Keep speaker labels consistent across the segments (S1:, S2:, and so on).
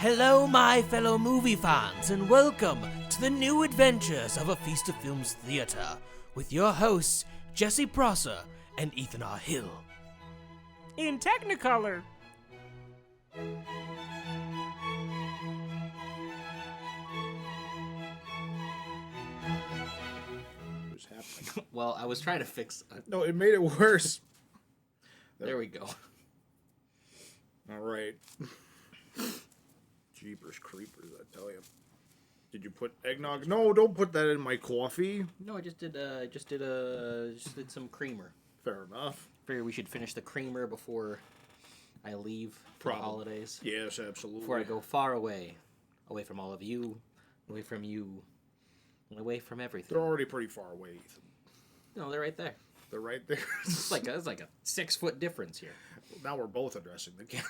S1: Hello, my fellow movie fans, and welcome to the new adventures of A Feast of Films Theatre with your hosts, Jesse Prosser and Ethan R. Hill.
S2: In Technicolor.
S3: What's happening?
S4: Well, I was trying to fix...
S3: No, it made it worse.
S4: There we go.
S3: All right. Jeepers creepers, I tell you. Did you put eggnog? No, don't put that in my coffee.
S4: No, I just did some creamer.
S3: Fair enough.
S4: Figured we should finish the creamer before I leave for the holidays.
S3: Yes, absolutely.
S4: Before I go far away. Away from all of you. Away from you. And away from everything.
S3: They're already pretty far away, Ethan.
S4: No, they're right there.
S3: They're right there.
S4: It's like a 6-foot difference here.
S3: Now we're both addressing the camera.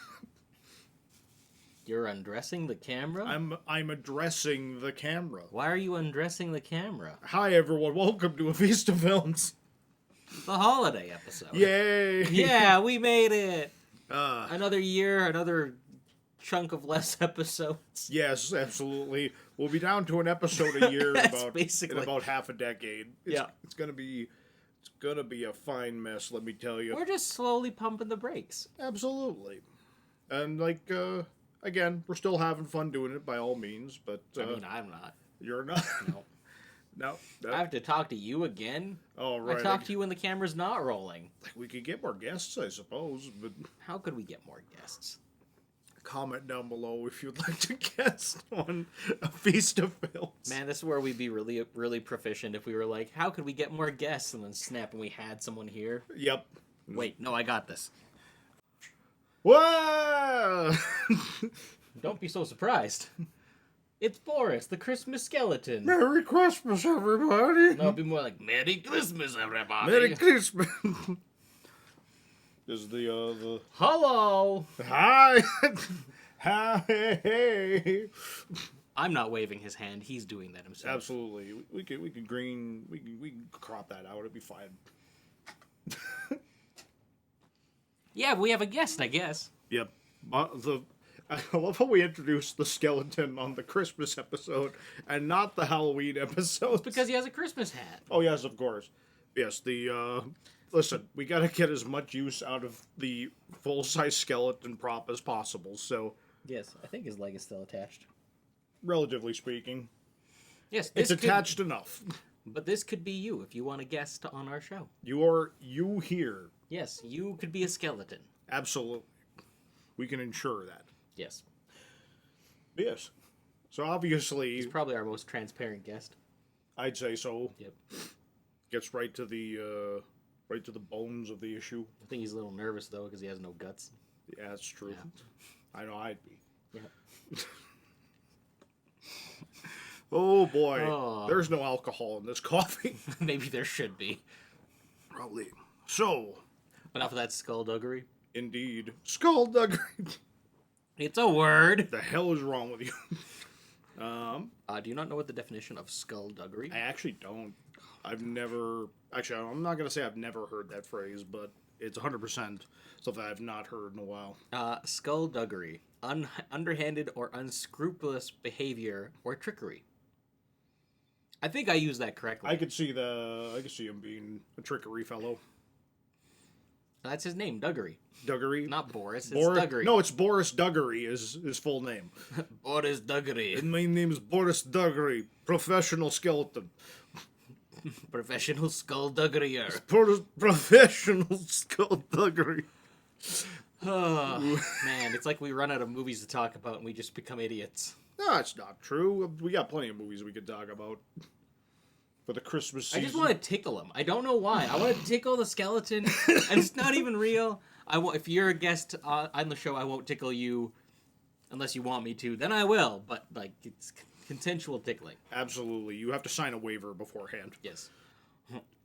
S4: You're undressing the camera?
S3: I'm addressing the camera.
S4: Why are you undressing the camera?
S3: Hi everyone, welcome to A Feast of Films.
S4: The holiday episode.
S3: Yay!
S4: Yeah, we made it!
S3: Another
S4: year, another chunk of less episodes.
S3: Yes, absolutely. We'll be down to an episode a year in about half a decade. It's gonna be a fine mess, let me tell you.
S4: We're just slowly pumping the brakes.
S3: Absolutely. And again, we're still having fun doing it by all means, but
S4: I mean, I'm not.
S3: You're not.
S4: No.
S3: No.
S4: I have to talk to you again.
S3: Oh, right.
S4: I talk to you when the camera's not rolling.
S3: We could get more guests, I suppose, but
S4: how could we get more guests?
S3: Comment down below if you'd like to guest on A Feast of Films.
S4: Man, this is where we'd be really, really proficient if we were like, how could we get more guests? And then snap, and we had someone here.
S3: Yep.
S4: Wait, no, I got this.
S3: Whoa!
S4: Don't be so surprised. It's Boris, the Christmas skeleton.
S3: Merry Christmas, everybody!
S4: No, it'd be more like, Merry Christmas, everybody.
S3: Merry Christmas! Is the
S4: Hello!
S3: Hi! Hi! Hey!
S4: I'm not waving his hand. He's doing that himself.
S3: Absolutely. We can crop that out. It'd be fine.
S4: Yeah, we have a guest, I guess.
S3: Yep. I love how we introduced the skeleton on the Christmas episode and not the Halloween episode.
S4: Because he has a Christmas hat.
S3: Oh, yes, of course. Yes, listen, we gotta get as much use out of the full-size skeleton prop as possible, so...
S4: Yes, I think his leg is still attached.
S3: Relatively speaking.
S4: Yes,
S3: it's attached enough.
S4: But this could be you if you want a guest on our show.
S3: You here.
S4: Yes, you could be a skeleton.
S3: Absolutely. We can ensure that.
S4: Yes.
S3: Yes. So obviously...
S4: He's probably our most transparent guest.
S3: I'd say so.
S4: Yep.
S3: Gets right to the bones of the issue.
S4: I think he's a little nervous, though, because he has no guts.
S3: Yeah, that's true. Yeah. I know I'd be.
S4: Yeah.
S3: Oh, boy. Oh. There's no alcohol in this coffee.
S4: Maybe there should be.
S3: Probably. So...
S4: Enough of that skullduggery.
S3: Indeed. Skullduggery.
S4: It's a word.
S3: The hell is wrong with you?
S4: Do you not know what the definition of skullduggery?
S3: I actually don't. I'm not going to say I've never heard that phrase, but it's 100% something I've not heard in a while.
S4: Skullduggery. Underhanded or unscrupulous behavior or trickery. I think I used that correctly.
S3: I could see him being a trickery fellow.
S4: That's his name, Duggery.
S3: Duggery?
S4: Not Boris, it's Duggery.
S3: No, it's Boris Duggery is his full name.
S4: Boris Duggery.
S3: And my name is Boris Duggery, professional skeleton.
S4: Professional skullduggeryer.
S3: Professional skullduggery.
S4: Oh, man, it's like we run out of movies to talk about and we just become idiots.
S3: No, it's not true. We got plenty of movies we could talk about. For the Christmas season.
S4: I just want to tickle him. I don't know why. I want to tickle the skeleton, and it's not even real. If you're a guest on the show, I won't tickle you unless you want me to. Then I will, but it's consensual tickling.
S3: Absolutely. You have to sign a waiver beforehand.
S4: Yes.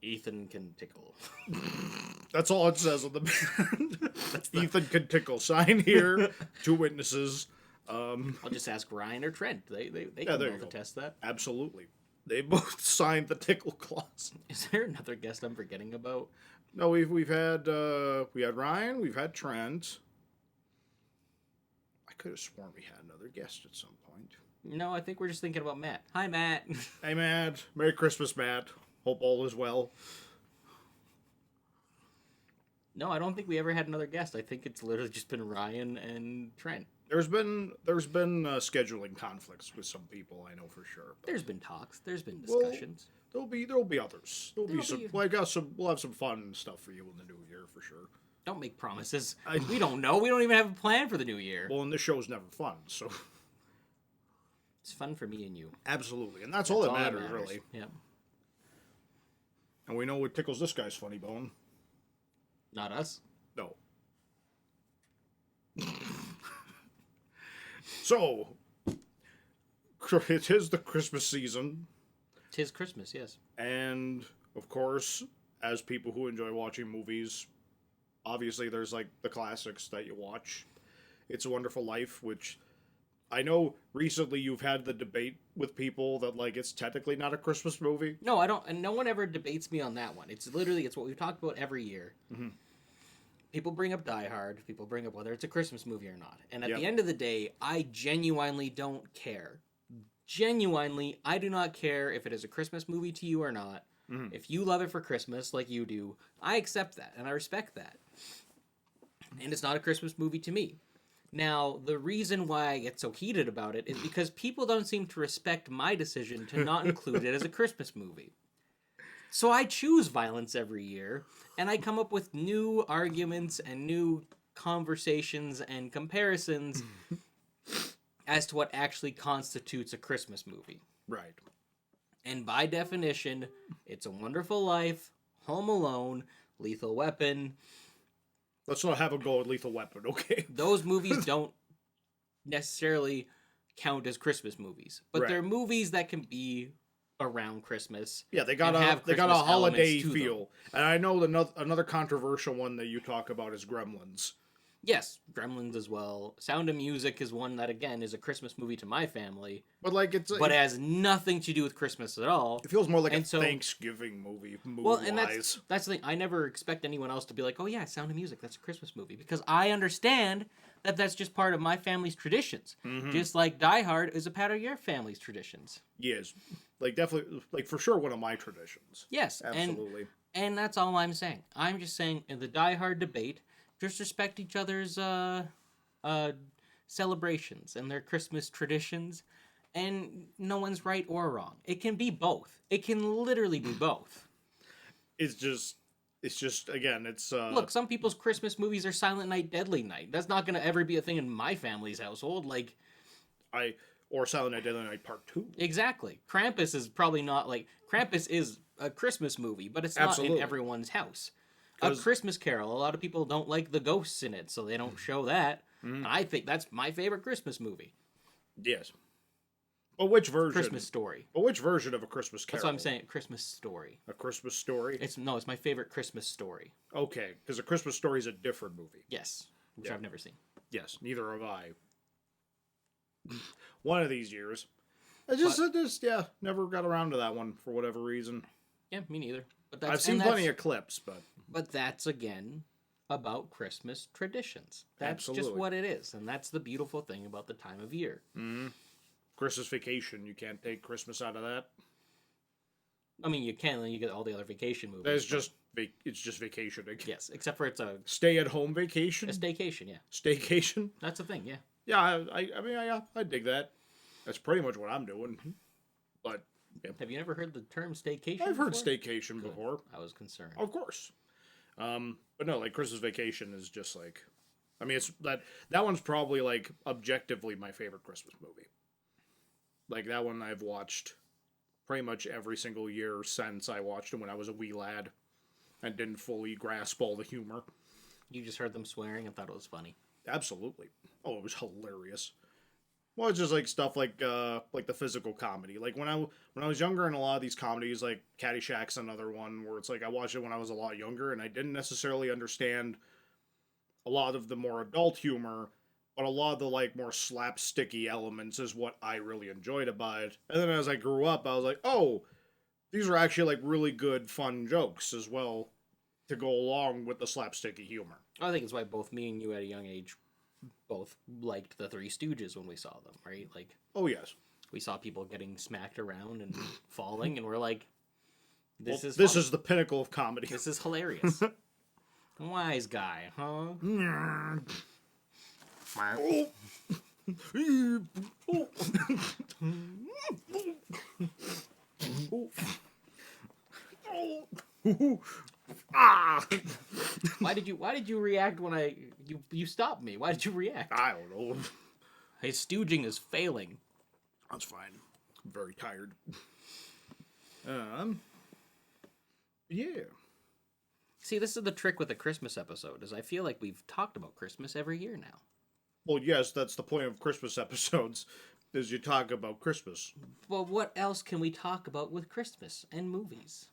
S4: Ethan can tickle.
S3: That's all it says on the band. Ethan can tickle. Sign here. 2 witnesses.
S4: I'll just ask Ryan or Trent. They can both attest that.
S3: Absolutely. They both signed the tickle clause.
S4: Is there another guest I'm forgetting about?
S3: No, we had Ryan, we've had Trent. I could have sworn we had another guest at some point.
S4: No, I think we're just thinking about Matt. Hi, Matt.
S3: Hey, Matt. Merry Christmas, Matt. Hope all is well.
S4: No, I don't think we ever had another guest. I think it's literally just been Ryan and Trent.
S3: There's been scheduling conflicts with some people, I know for sure.
S4: There's been talks. There's been discussions.
S3: There'll be others. We'll have some fun stuff for you in the new year for sure.
S4: Don't make promises. We don't know. We don't even have a plan for the new year.
S3: Well, and this show's never fun, so
S4: it's fun for me and you.
S3: Absolutely, and that's all that matters, really.
S4: Yeah.
S3: And we know what tickles this guy's funny bone.
S4: Not us.
S3: No. So, it is the Christmas season.
S4: 'Tis Christmas, yes.
S3: And, of course, as people who enjoy watching movies, obviously there's, like, the classics that you watch. It's a Wonderful Life, which I know recently you've had the debate with people that, like, it's technically not a Christmas movie.
S4: No, I don't, and no one ever debates me on that one. It's literally, it's what we've talked about every year.
S3: Mm-hmm.
S4: People bring up Die Hard. People bring up whether it's a Christmas movie or not. And at the end of the day, I genuinely don't care. Genuinely, I do not care if it is a Christmas movie to you or not. Mm-hmm. If you love it for Christmas like you do, I accept that and I respect that. And it's not a Christmas movie to me. Now, the reason why I get so heated about it is because people don't seem to respect my decision to not include it as a Christmas movie. So I choose violence every year, and I come up with new arguments and new conversations and comparisons as to what actually constitutes a Christmas movie.
S3: Right.
S4: And by definition, It's a Wonderful Life, Home Alone, Lethal Weapon.
S3: Let's not have a go at Lethal Weapon, okay?
S4: Those movies don't necessarily count as Christmas movies, but they're movies that can be around Christmas.
S3: Yeah, they got a holiday feel. And I know another controversial one that you talk about is Gremlins.
S4: Yes, Gremlins as well. Sound of Music is one that again is a Christmas movie to my family.
S3: But like it
S4: has nothing to do with Christmas at all.
S3: It feels more like Thanksgiving movie.
S4: Well, and that's the thing. I never expect anyone else to be like, "Oh yeah, Sound of Music, that's a Christmas movie," because I understand that that's just part of my family's traditions. Mm-hmm. Just like Die Hard is a part of your family's traditions.
S3: Yes. Like, definitely, like, for sure, one of my traditions.
S4: Yes.
S3: Absolutely.
S4: And that's all I'm saying. I'm just saying, in the Die Hard debate, just respect each other's celebrations and their Christmas traditions, and no one's right or wrong. It can be both. It can literally be both.
S3: It's just, again, it's...
S4: Look, some people's Christmas movies are Silent Night, Deadly Night. That's not going to ever be a thing in my family's household. Like...
S3: Or Silent Night, Deadly Night Part 2.
S4: Exactly. Krampus is probably not like... Krampus is a Christmas movie, but it's not in everyone's house. A Christmas Carol, a lot of people don't like the ghosts in it, so they don't show that. Mm-hmm. I think that's my favorite Christmas movie.
S3: Yes. But which version?
S4: Christmas Story.
S3: But which version of A Christmas Carol?
S4: That's what I'm saying, Christmas Story.
S3: A Christmas Story?
S4: It's my favorite Christmas story.
S3: Okay, because A Christmas Story is a different movie.
S4: Yes, which I've never seen.
S3: Yes, neither have I. One of these years. I just never got around to that one for whatever reason.
S4: Yeah, me neither. But
S3: I've seen plenty of clips, but...
S4: But that's, again, about Christmas traditions. That's just what it is, and that's the beautiful thing about the time of year.
S3: Mm-hmm. Christmas Vacation, you can't take Christmas out of that.
S4: I mean, you can, and you get all the other vacation movies.
S3: It's just vacationing.
S4: Yes, except for it's a...
S3: Stay-at-home vacation?
S4: A staycation, yeah.
S3: Staycation?
S4: That's a thing, yeah.
S3: Yeah, I dig that. That's pretty much what I'm doing. But... Yeah.
S4: Have you ever heard the term staycation
S3: I've heard staycation before.
S4: I was concerned.
S3: Of course. But no, like, Christmas Vacation is just, like... I mean, it's that one's probably, like, objectively my favorite Christmas movie. Like, that one I've watched pretty much every single year since I watched it when I was a wee lad and didn't fully grasp all the humor.
S4: You just heard them swearing and thought it was funny.
S3: Absolutely. Oh, it was hilarious. Well, it's just like stuff like the physical comedy. Like when I was younger, in a lot of these comedies, like Caddyshack's another one where it's like I watched it when I was a lot younger and I didn't necessarily understand a lot of the more adult humor, but a lot of the like more slapsticky elements is what I really enjoyed about it. And then as I grew up, I was like, oh, these are actually like really good, fun jokes as well to go along with the slapsticky humor.
S4: I think it's why both me and you at a young age both liked the Three Stooges when we saw them, right? Like,
S3: Oh yes.
S4: we saw people getting smacked around and falling, and we're like, this is
S3: this
S4: fun.
S3: is the pinnacle of comedy.
S4: This is hilarious. Wise guy, huh?
S3: Ah!
S4: Why did you react when you stopped me? Why did you react?
S3: I don't know.
S4: His stooging is failing.
S3: That's fine. I'm very tired. Yeah.
S4: See, this is the trick with the Christmas episode, is I feel like we've talked about Christmas every year now.
S3: Well, yes, that's the point of Christmas episodes, is you talk about Christmas.
S4: Well, what else can we talk about with Christmas and movies?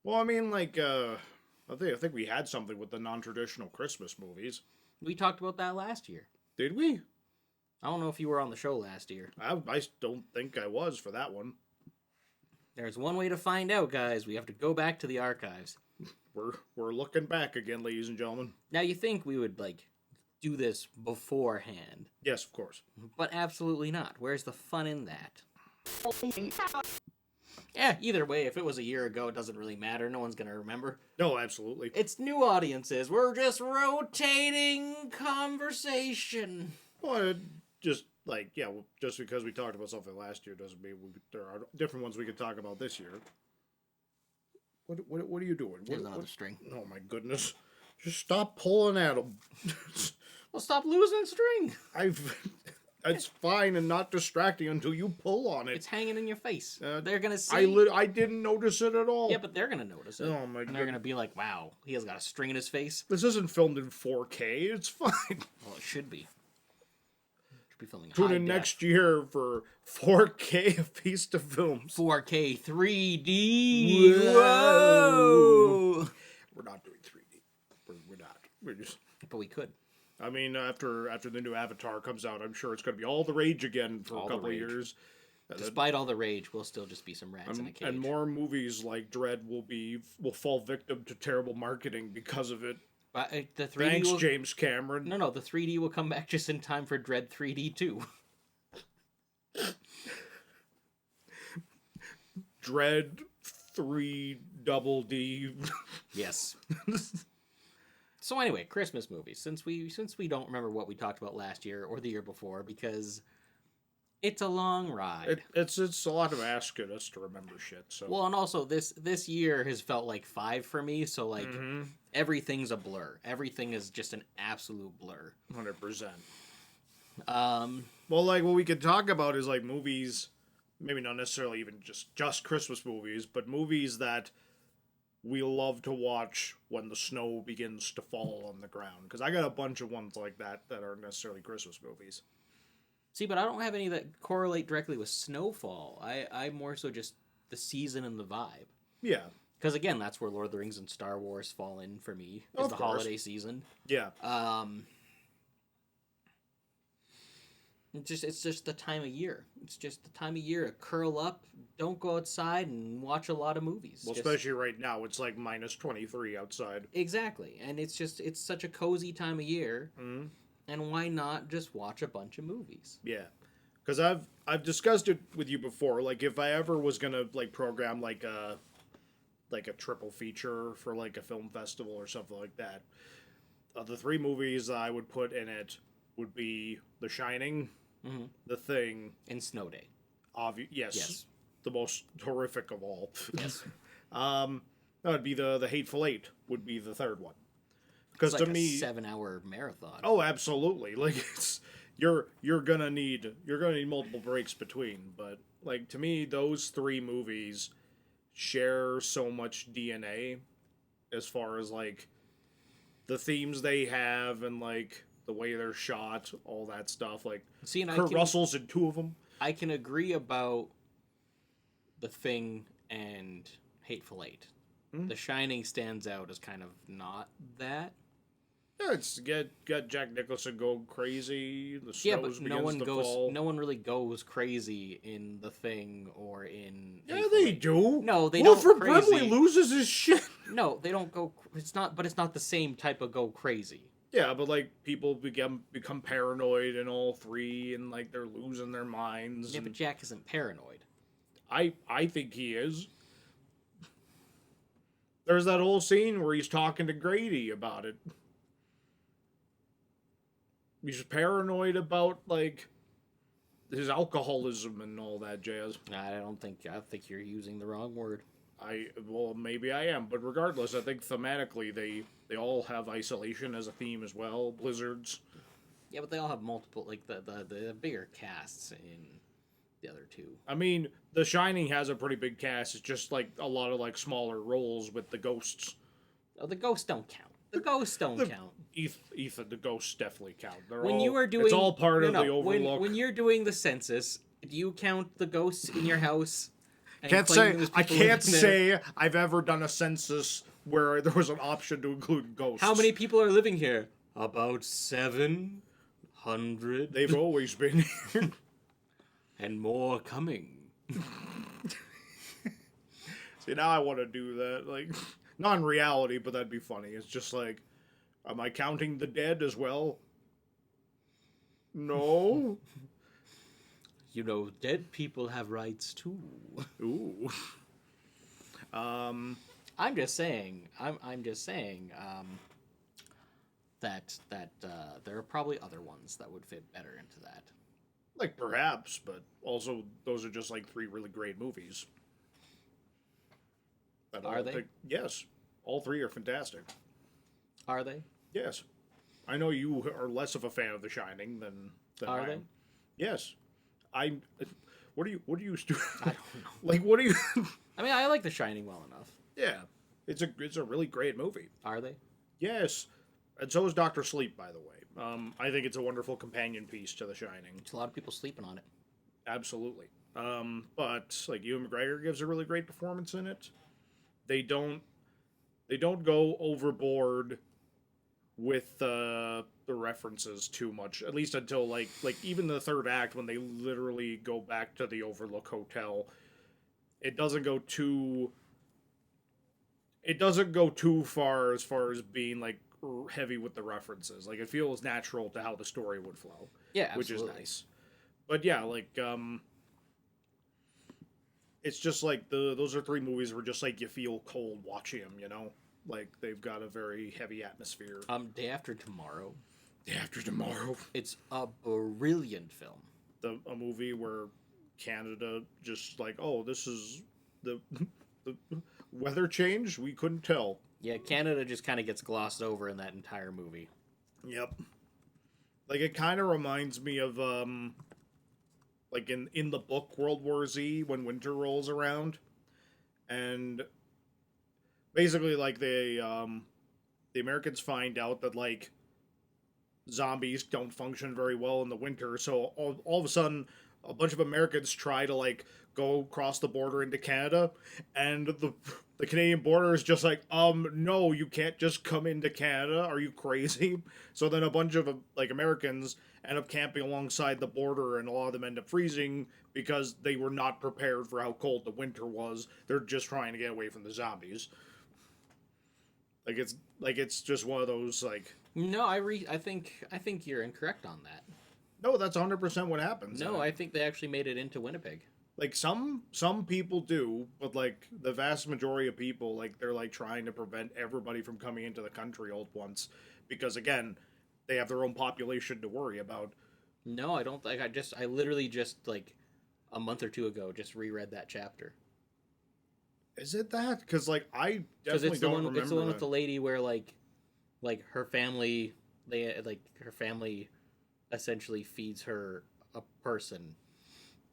S3: Well, I mean, like, I think we had something with the non-traditional Christmas movies.
S4: We talked about that last year.
S3: Did we?
S4: I don't know if you were on the show last year.
S3: I don't think I was for that one.
S4: There's one way to find out, guys. We have to go back to the archives.
S3: We're looking back again, ladies and gentlemen.
S4: Now, you think we would, like, do this beforehand.
S3: Yes, of course.
S4: But absolutely not. Where's the fun in that? Yeah, either way, if it was a year ago, it doesn't really matter. No one's going to remember.
S3: No, absolutely.
S4: It's new audiences. We're just rotating conversation.
S3: Well, just like, yeah, well, just because we talked about something last year doesn't mean there are different ones we could talk about this year. What are you doing?
S4: There's another string.
S3: Oh my goodness! Just stop pulling at them.
S4: Well, stop losing string.
S3: It's fine and not distracting until you pull on it.
S4: It's hanging in your face. They're gonna see.
S3: I didn't notice it at all.
S4: Yeah, but they're gonna notice it.
S3: Oh my
S4: And they're gonna be like, "Wow, he has got a string in his face."
S3: This isn't filmed in 4K. It's fine.
S4: Well, it should be. Should be filming
S3: Tune
S4: high
S3: in
S4: def.
S3: next year for 4K Feast of Films.
S4: 4K 3D. Whoa!
S3: We're not doing 3D. We're not. We're just.
S4: But we could.
S3: I mean, after the new Avatar comes out, I'm sure it's going to be all the rage again for
S4: All
S3: a
S4: the
S3: couple of
S4: rage.
S3: years.
S4: Despite all the rage, we'll still just be some rats in a cage.
S3: And more movies like Dread will fall victim to terrible marketing because of it.
S4: But the 3D
S3: Thanks,
S4: will...
S3: James Cameron.
S4: No, the 3D will come back just in time for Dread 3D 2.
S3: Dread 3 double D.
S4: Yes. So anyway, Christmas movies. Since we don't remember what we talked about last year or the year before, because it's a long ride.
S3: It's a lot of asking us to remember shit. So
S4: Well, and also this year has felt like 5 for me. So like everything's a blur. Everything is just an absolute blur.
S3: 100%.
S4: Well,
S3: like what we could talk about is like movies, maybe not necessarily even just Christmas movies, but movies that we love to watch when the snow begins to fall on the ground. Because I got a bunch of ones like that aren't necessarily Christmas movies.
S4: see, but I don't have any that correlate directly with snowfall. I more so just the season and the vibe.
S3: Yeah.
S4: Because again, that's where Lord of the Rings and Star Wars fall in for me. Is
S3: Of
S4: the
S3: course.
S4: holiday season.
S3: Yeah.
S4: It's just the time of year. It's just the time of year to curl up, don't go outside, and watch a lot of movies.
S3: Well,
S4: Just-
S3: especially right now, it's like minus 23 outside.
S4: Exactly, and it's such a cozy time of year,
S3: Mm-hmm.
S4: and why not just watch a bunch of movies?
S3: Yeah. Because I've discussed it with you before. Like, if I ever was gonna like program like a triple feature for like a film festival or something like that, the 3 movies I would put in it would be The Shining, The Thing,
S4: And Snow Day.
S3: Yes, the most horrific of all.
S4: Yes.
S3: That would be the Hateful Eight. Would be the third one. Because
S4: It's like
S3: to
S4: a
S3: me,
S4: 7-hour marathon.
S3: oh, absolutely. Like it's you're gonna need multiple breaks between. But like to me, those 3 movies share so much DNA as far as like the themes they have and like the way they're shot, all that stuff. Like
S4: See, and
S3: Kurt Russell's in 2 of them.
S4: I can agree about The Thing and Hateful Eight. The Shining stands out as kind of not that.
S3: Yeah, it's got Jack Nicholson go crazy. The
S4: Yeah,
S3: snows
S4: but no
S3: begins
S4: one
S3: to
S4: goes.
S3: fall.
S4: No one really goes crazy in The Thing or in.
S3: Yeah,
S4: Hateful
S3: they
S4: Eight.
S3: do.
S4: No, they don't.
S3: Wilford
S4: Crazy.
S3: Brimley loses his shit.
S4: No, they don't go. It's not. But it's not the same type of go crazy.
S3: Yeah, but like people become paranoid in all three, and like they're losing their minds.
S4: Yeah,
S3: and
S4: but Jack isn't paranoid.
S3: I think he is. There's that whole scene where he's talking to Grady about it. He's paranoid about like his alcoholism and all that jazz.
S4: I think you're using the wrong word.
S3: Well, maybe I am, but regardless, I think thematically they all have isolation as a theme as well. Blizzards.
S4: Yeah, but they all have multiple, like the bigger casts in the other two.
S3: I mean, The Shining has a pretty big cast. It's just like a lot of like smaller roles with the ghosts.
S4: Oh, the ghosts don't count. The ghosts don't count.
S3: Ethan, the ghosts definitely count.
S4: It's
S3: all part of the Overlook.
S4: When you're doing the census, do you count the ghosts in your house?
S3: I can't say I've ever done a census where there was an option to include ghosts.
S4: How many people are living here? About 700.
S3: They've always been here.
S4: And more coming.
S3: See, now I want to do that. Like, not in reality, but that'd be funny. It's just like, am I counting the dead as well? No.
S4: You know, dead people have rights too.
S3: Ooh.
S4: I'm just saying. That there are probably other ones that would fit better into that.
S3: Like, perhaps, but also, those are just like three really great movies.
S4: Are they?
S3: Yes. All three are fantastic.
S4: Are they?
S3: Yes. I know you are less of a fan of The Shining than
S4: Are
S3: I
S4: they?
S3: am. Yes. What are you
S4: I don't know.
S3: like, what do you...
S4: I mean, I like The Shining well enough.
S3: Yeah. It's a really great movie.
S4: Are they?
S3: Yes. And so is Doctor Sleep, by the way. I think it's a wonderful companion piece to The Shining.
S4: There's a lot of people sleeping on it.
S3: Absolutely. But like Ewan McGregor gives a really great performance in it. They don't go overboard with the references too much. At least until like even the third act, when they literally go back to the Overlook Hotel. It doesn't go too far as being like heavy with the references. Like, it feels natural to how the story would flow.
S4: Yeah,
S3: which
S4: absolutely.
S3: is nice. But yeah, like it's just like those are three movies where just like you feel cold watching them, you know? Like, they've got a very heavy atmosphere.
S4: Day After Tomorrow.
S3: Day After Tomorrow.
S4: It's a brilliant film.
S3: A movie where Canada just like, oh, this is the weather change? We couldn't tell.
S4: Yeah, Canada just kind of gets glossed over in that entire movie.
S3: Yep. Like, it kind of reminds me of, like, in the book World War Z, when winter rolls around. And basically, like, the Americans find out that, like, zombies don't function very well in the winter, so all of a sudden, a bunch of Americans try to, like, go across the border into Canada, and the Canadian border is just like, no, you can't just come into Canada. Are you crazy? So then a bunch of, like, Americans end up camping alongside the border, and a lot of them end up freezing because they were not prepared for how cold the winter was. They're just trying to get away from the zombies. It's just one of those, like...
S4: No, I think you're incorrect on that.
S3: No, that's 100% what happens.
S4: No, I think they actually made it into Winnipeg.
S3: Like, some people do, but, like, the vast majority of people, like, they're, like, trying to prevent everybody from coming into the country all at once. Because, again, they have their own population to worry about.
S4: No, I don't think... I literally just, like, a month or two ago, just reread that chapter.
S3: Is it that? Because, like, I definitely don't remember.
S4: It's the one with the lady where, like her family... her family essentially feeds her a person.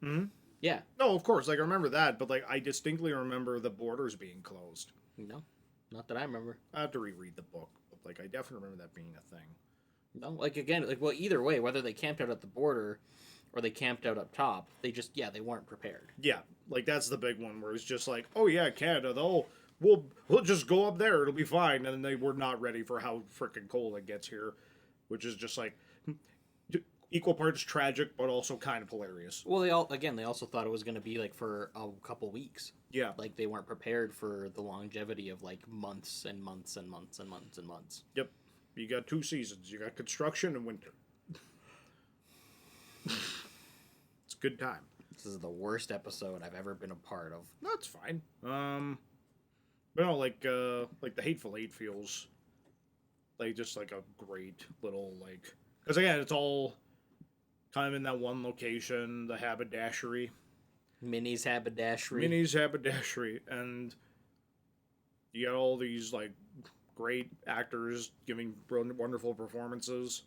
S3: Hmm?
S4: Yeah.
S3: No, of course. Like, I remember that, but, like, I distinctly remember the borders being closed.
S4: No, not that I remember.
S3: I have to reread the book, but, like, I definitely remember that being a thing.
S4: No, like, again, like, well, either way, whether they camped out at the border or they camped out up top, they weren't prepared.
S3: Yeah, like, that's the big one where it's just like, oh yeah, Canada, we'll just go up there, it'll be fine, and they were not ready for how freaking cold it gets here, which is just like equal parts tragic, but also kind of hilarious.
S4: Well, they also thought it was going to be like for a couple weeks.
S3: Yeah,
S4: like they weren't prepared for the longevity of like months and months and months and months and months.
S3: Yep. You got 2 seasons. You got construction and winter. It's a good time.
S4: This is the worst episode I've ever been a part of.
S3: No, it's fine. But no, like the Hateful Eight feels like just like a great little like, because again, it's all kind of in that one location, the haberdashery.
S4: Minnie's haberdashery.
S3: Minnie's haberdashery, and you got all these like great actors giving wonderful performances.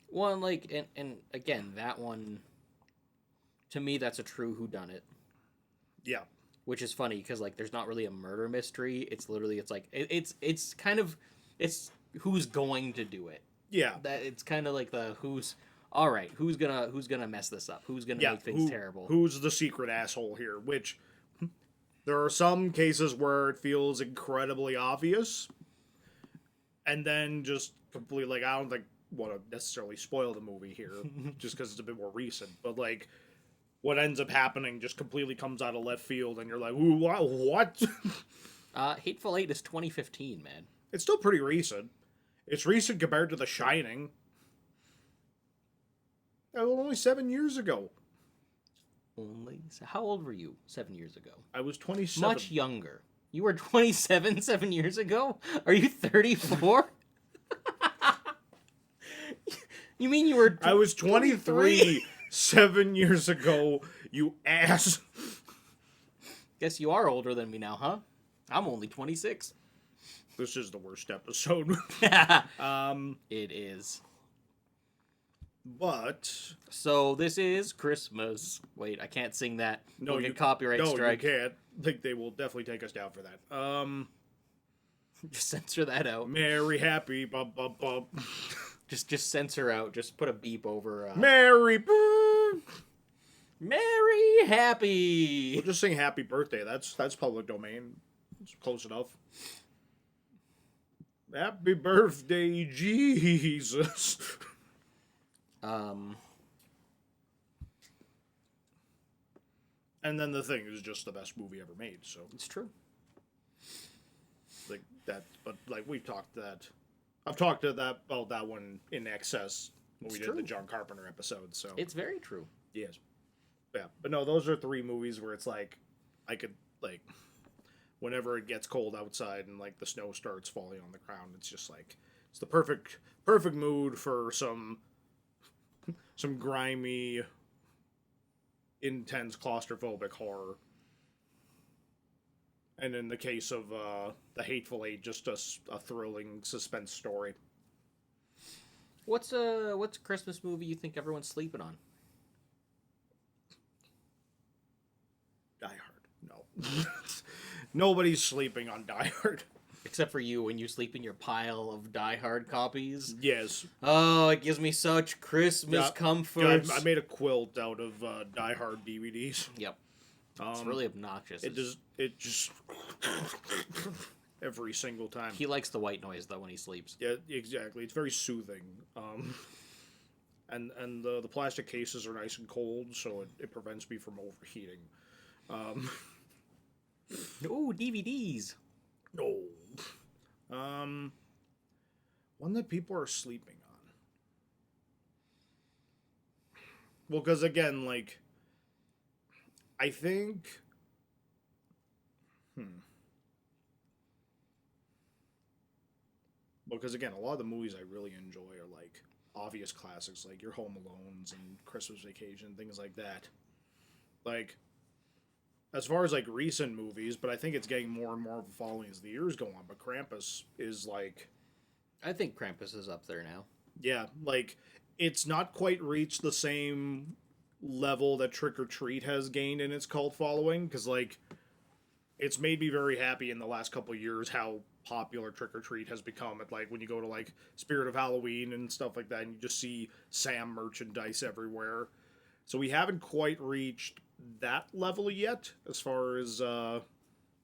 S4: One like and again, that one to me that's a true whodunit.
S3: Yeah.
S4: Which is funny because like there's not really a murder mystery. It's literally it's kind of it's who's going to do it.
S3: Yeah.
S4: That it's kind of like the who's gonna mess this up? Who's gonna make things terrible?
S3: Who's the secret asshole here? Which there are some cases where it feels incredibly obvious, and then just completely like I don't want to necessarily spoil the movie here, just because it's a bit more recent. But like, what ends up happening just completely comes out of left field, and you're like, ooh, what?
S4: Hateful Eight is 2015, man.
S3: It's still pretty recent. It's recent compared to The Shining. Only 7 years ago.
S4: How old were you 7 years ago?
S3: I was 27.
S4: Much younger. You were 27 7 years ago? Are you 34? You mean you were...
S3: I was 23 7 years ago, you ass.
S4: Guess you are older than me now, huh? I'm only 26.
S3: This is the worst episode.
S4: It is.
S3: But...
S4: So, this is Christmas. Wait, I can't sing that.
S3: No,
S4: we'll
S3: you
S4: get copyright strike.
S3: No, you can't. I think they will definitely take us down for that.
S4: Just censor that out.
S3: Merry, happy, bub, bub, bub.
S4: Just censor out. Just put a beep over.
S3: Merry,
S4: Merry, happy.
S3: We'll just sing happy birthday. That's public domain. It's close enough. Happy birthday, Jesus. And then The Thing is just the best movie ever made, so.
S4: It's true.
S3: Like, that, but, like, I've talked about that one in excess when we did the John Carpenter episode, so.
S4: It's very true.
S3: Yes. Yeah, but no, those are 3 movies where it's like, I could, like, whenever it gets cold outside and, like, the snow starts falling on the ground, it's just, like, it's the perfect mood for some grimy, intense, claustrophobic horror. And in the case of The Hateful Eight, just a thrilling suspense story.
S4: What's a Christmas movie you think everyone's sleeping on?
S3: Die Hard. No. Nobody's sleeping on Die Hard.
S4: Except for you when you sleep in your pile of Die Hard copies.
S3: Yes.
S4: Oh, it gives me such Christmas comfort.
S3: I made a quilt out of Die Hard DVDs.
S4: Yep. It's really obnoxious.
S3: It just every single time.
S4: He likes the white noise though when he sleeps.
S3: Yeah, exactly. It's very soothing. And the plastic cases are nice and cold, so it prevents me from overheating.
S4: Ooh, DVDs.
S3: No. One that people are sleeping on. Well, because again, like, I think. Well, because again, a lot of the movies I really enjoy are like obvious classics, like your Home Alones and Christmas Vacation, things like that. Like, as far as like recent movies, but I think it's getting more and more of a following as the years go on. But Krampus is like,
S4: I think Krampus is up there now.
S3: yeah, like it's not quite reached the same level that Trick or Treat has gained in its cult following, because like it's made me very happy in the last couple of years how popular Trick or Treat has become. At like when you go to like Spirit of Halloween and stuff like that, and you just see Sam merchandise everywhere. So we haven't quite reached that level yet as far as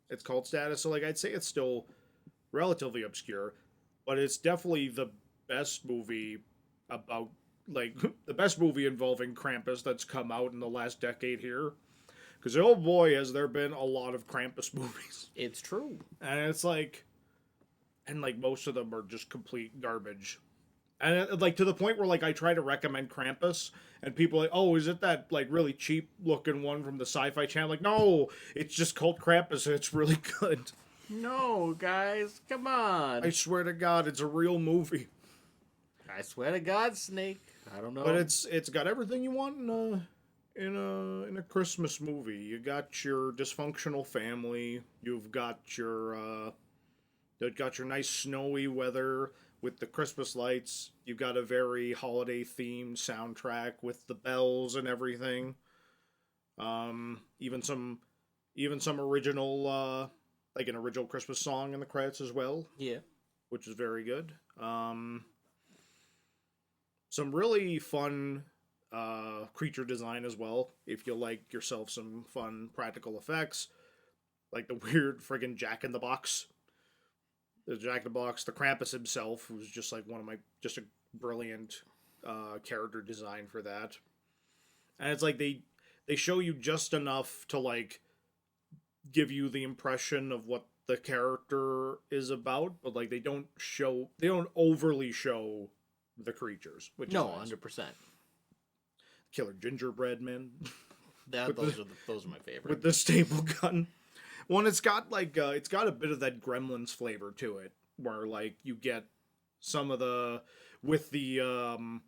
S3: its cult status. So like I'd say it's still relatively obscure, but it's definitely the best movie about like the best movie involving Krampus that's come out in the last decade here. Because oh boy, has there been a lot of Krampus movies.
S4: It's true.
S3: And it's like, and like most of them are just complete garbage. And like to the point where like I try to recommend Krampus, and people are like, oh, is it that like really cheap looking one from the Sci-Fi Channel? Like, no, it's just called Krampus, and it's really good.
S4: No, guys, come on.
S3: I swear to God, it's a real movie.
S4: I swear to God, Snake. I don't know.
S3: But it's got everything you want in a Christmas movie. You got your dysfunctional family. You've got your nice snowy weather with the Christmas lights. You've got a very holiday themed soundtrack with the bells and everything. Even some original like an original Christmas song in the credits as well.
S4: Yeah.
S3: Which is very good. Some really fun creature design as well, if you like yourself some fun practical effects. Like the weird friggin' Jack in the Box. The Jack in the Box, the Krampus himself, who's just like just a brilliant character design for that. And it's like they show you just enough to like give you the impression of what the character is about, but like they don't overly show the creatures, which
S4: no,
S3: is nice.
S4: 100%.
S3: Killer gingerbread men.
S4: Those are my favorite.
S3: With the staple gun. One, it's got a bit of that Gremlins flavor to it, where like you get some of the with the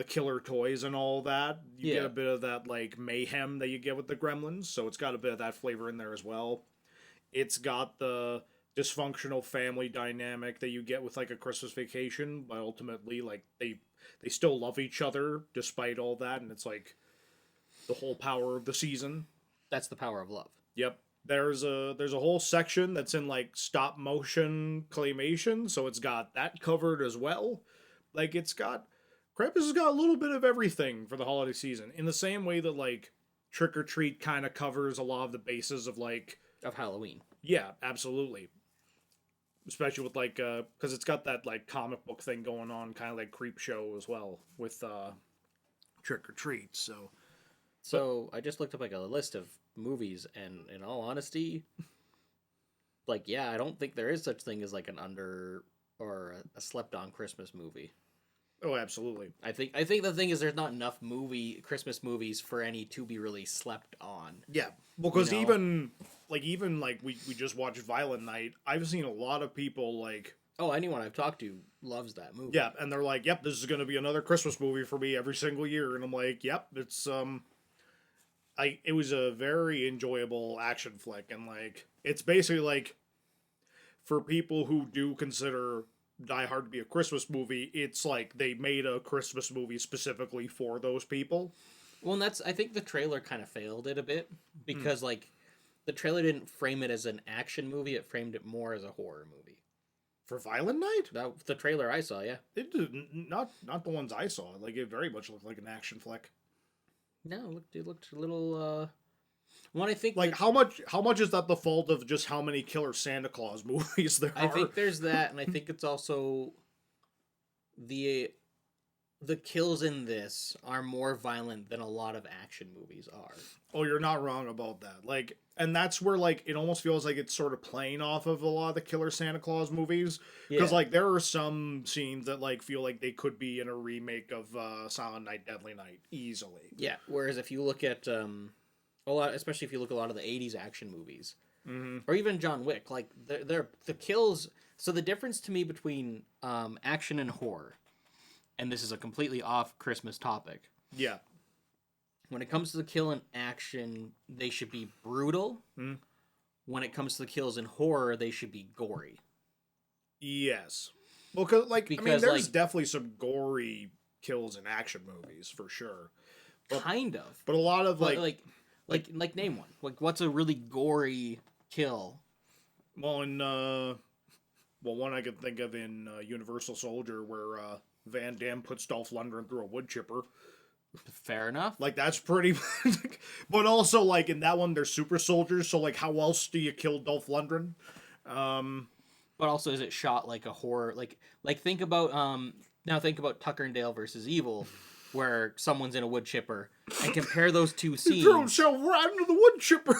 S3: killer toys and all that. You get a bit of that like mayhem that you get with the Gremlins, so it's got a bit of that flavor in there as well. It's got the dysfunctional family dynamic that you get with like a Christmas Vacation, but ultimately like they still love each other despite all that, and it's like the whole power of the season.
S4: That's the power of love. Yep.
S3: There's a whole section that's in like stop motion claymation, so it's got that covered as well. Like Krampus has got a little bit of everything for the holiday season, in the same way that like Trick or Treat kind of covers a lot of the bases of
S4: Halloween.
S3: Yeah, absolutely. Especially with like because it's got that like comic book thing going on, kind of like Creep Show as well with Trick or Treat.
S4: So I just looked up like a list of movies, and in all honesty, like I don't think there is such thing as like an under or a slept on Christmas movie.
S3: Oh, absolutely.
S4: I think the thing is there's not enough Christmas movies for any to be really slept on.
S3: Yeah, because even we just watched Violent Night. I've seen a lot of people like.
S4: Oh, anyone I've talked to loves that movie.
S3: Yeah, and they're like, "Yep, this is going to be another Christmas movie for me every single year," and I'm like, "Yep, it's it was a very enjoyable action flick, and like it's basically like for people who do consider Die Hard to be a Christmas movie, it's like they made a Christmas movie specifically for those people.
S4: Well, and I think the trailer kind of failed it a bit because like the trailer didn't frame it as an action movie; it framed it more as a horror movie.
S3: For Violent Night?
S4: The trailer I saw, yeah.
S3: It did not the ones I saw. Like it very much looked like an action flick.
S4: No, it looked a little. When I think
S3: like how much is that the fault of just how many Killer Santa Claus movies there are?
S4: I think there's that, and I think it's also the kills in this are more violent than a lot of action movies are.
S3: Oh, you're not wrong about that. Like, and that's where like it almost feels like it's sort of playing off of a lot of the Killer Santa Claus movies, because like there are some scenes that like feel like they could be in a remake of Silent Night, Deadly Night easily.
S4: Yeah. Whereas if you look at a lot, especially if you look at a lot of the '80s action movies, or even John Wick, like they're the kills. So the difference to me between action and horror, and this is a completely off Christmas topic.
S3: Yeah.
S4: When it comes to the kill in action, they should be brutal. When it comes to the kills in horror, they should be gory.
S3: Yes. Well, because there's definitely some gory kills in action movies for sure.
S4: Kind of.
S3: But a lot of
S4: like name one. Like what's a really gory kill?
S3: Well, one I could think of in Universal Soldier where Van Damme puts Dolph Lundgren through a wood chipper.
S4: Fair enough.
S3: Like that's pretty but also like in that one they're super soldiers, so like how else do you kill Dolph Lundgren?
S4: But also is it shot like a horror like think about Tucker and Dale versus Evil, where someone's in a wood chipper, and compare those two scenes.
S3: Throw himself right into the wood chipper.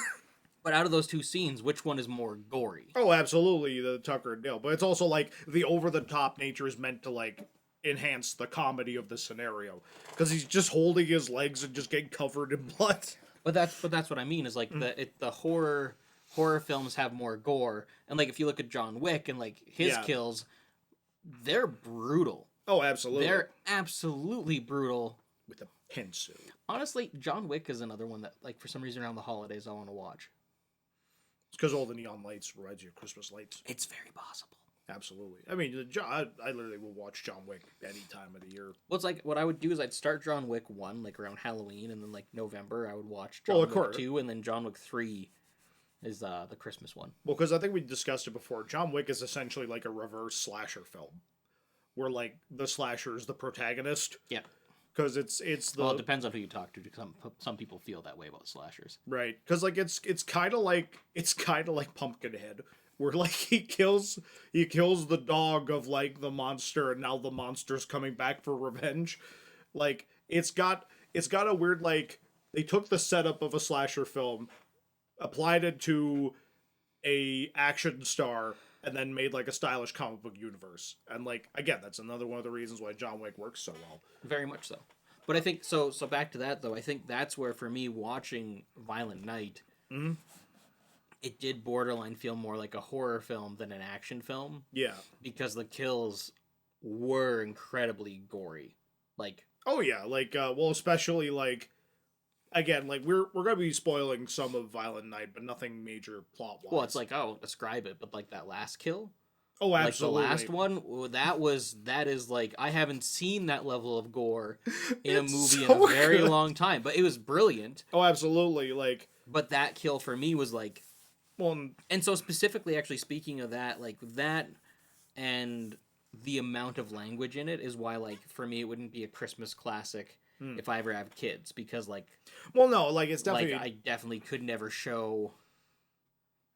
S4: But out of those two scenes, which one is more gory?
S3: Oh, absolutely, the Tucker and Dale. But it's also like the over-the-top nature is meant to like enhance the comedy of the scenario because he's just holding his legs and just getting covered in blood.
S4: But that's what I mean is like the horror films have more gore, and like if you look at John Wick and like his kills, they're brutal.
S3: Oh, absolutely.
S4: They're absolutely brutal.
S3: With a pencil.
S4: Honestly, John Wick is another one that like for some reason around the holidays I want to watch.
S3: It's because all the neon lights reminds you of Christmas lights.
S4: It's very possible.
S3: Absolutely. I mean, I literally will watch John Wick any time of the year.
S4: Well, it's like what I would do is I'd start John Wick 1 like around Halloween, and then like November I would watch John Wick 2, and then John Wick 3 is the Christmas one.
S3: Well, because I think we discussed it before. John Wick is essentially like a reverse slasher film, where like the slasher is the protagonist.
S4: Yeah.
S3: Because it's the.
S4: Well, it depends on who you talk to. Some people feel that way about slashers.
S3: Right. Because like it's kind of like Pumpkinhead, where like he kills the dog of like the monster, and now the monster's coming back for revenge. Like it's got a weird like they took the setup of a slasher film, applied it to a action star, and then made like a stylish comic book universe. And like again, that's another one of the reasons why John Wick works so well.
S4: Very much so. But I think so back to that though, I think that's where for me watching Violent Night, it did borderline feel more like a horror film than an action film.
S3: Yeah.
S4: Because the kills were incredibly gory. Like
S3: oh yeah, like well especially like again, like we're gonna be spoiling some of Violent Night, but nothing major plot wise.
S4: well, it's like, oh, describe it, but like that last kill.
S3: Oh, absolutely.
S4: Like the last one, that is like I haven't seen that level of gore in a movie in a very long time, but it was brilliant.
S3: Oh, absolutely. Like,
S4: but that kill for me was like,
S3: well,
S4: and so specifically, actually speaking of that, like that, and the amount of language in it is why, like, for me, it wouldn't be a Christmas classic if I ever have kids, because like,
S3: well, no, like it's definitely,
S4: like I definitely could never show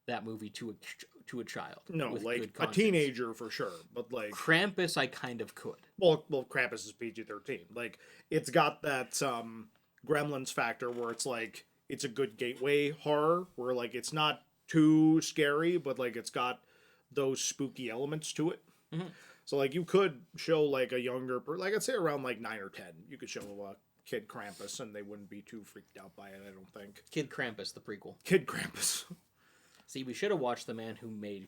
S4: that movie to a child.
S3: No,
S4: with
S3: like
S4: good
S3: a
S4: context.
S3: teenager for sure, but like
S4: Krampus, I kind of could.
S3: Well, Krampus is PG-13. Like it's got that Gremlins factor where it's like it's a good gateway horror where like it's not too scary, but like it's got those spooky elements to it.
S4: Mm-hmm.
S3: So like you could show like a younger, like I'd say around like 9 or 10, you could show a kid Krampus and they wouldn't be too freaked out by it. I don't think.
S4: Kid Krampus, the prequel.
S3: Kid Krampus.
S4: See, we should have watched The Man Who Man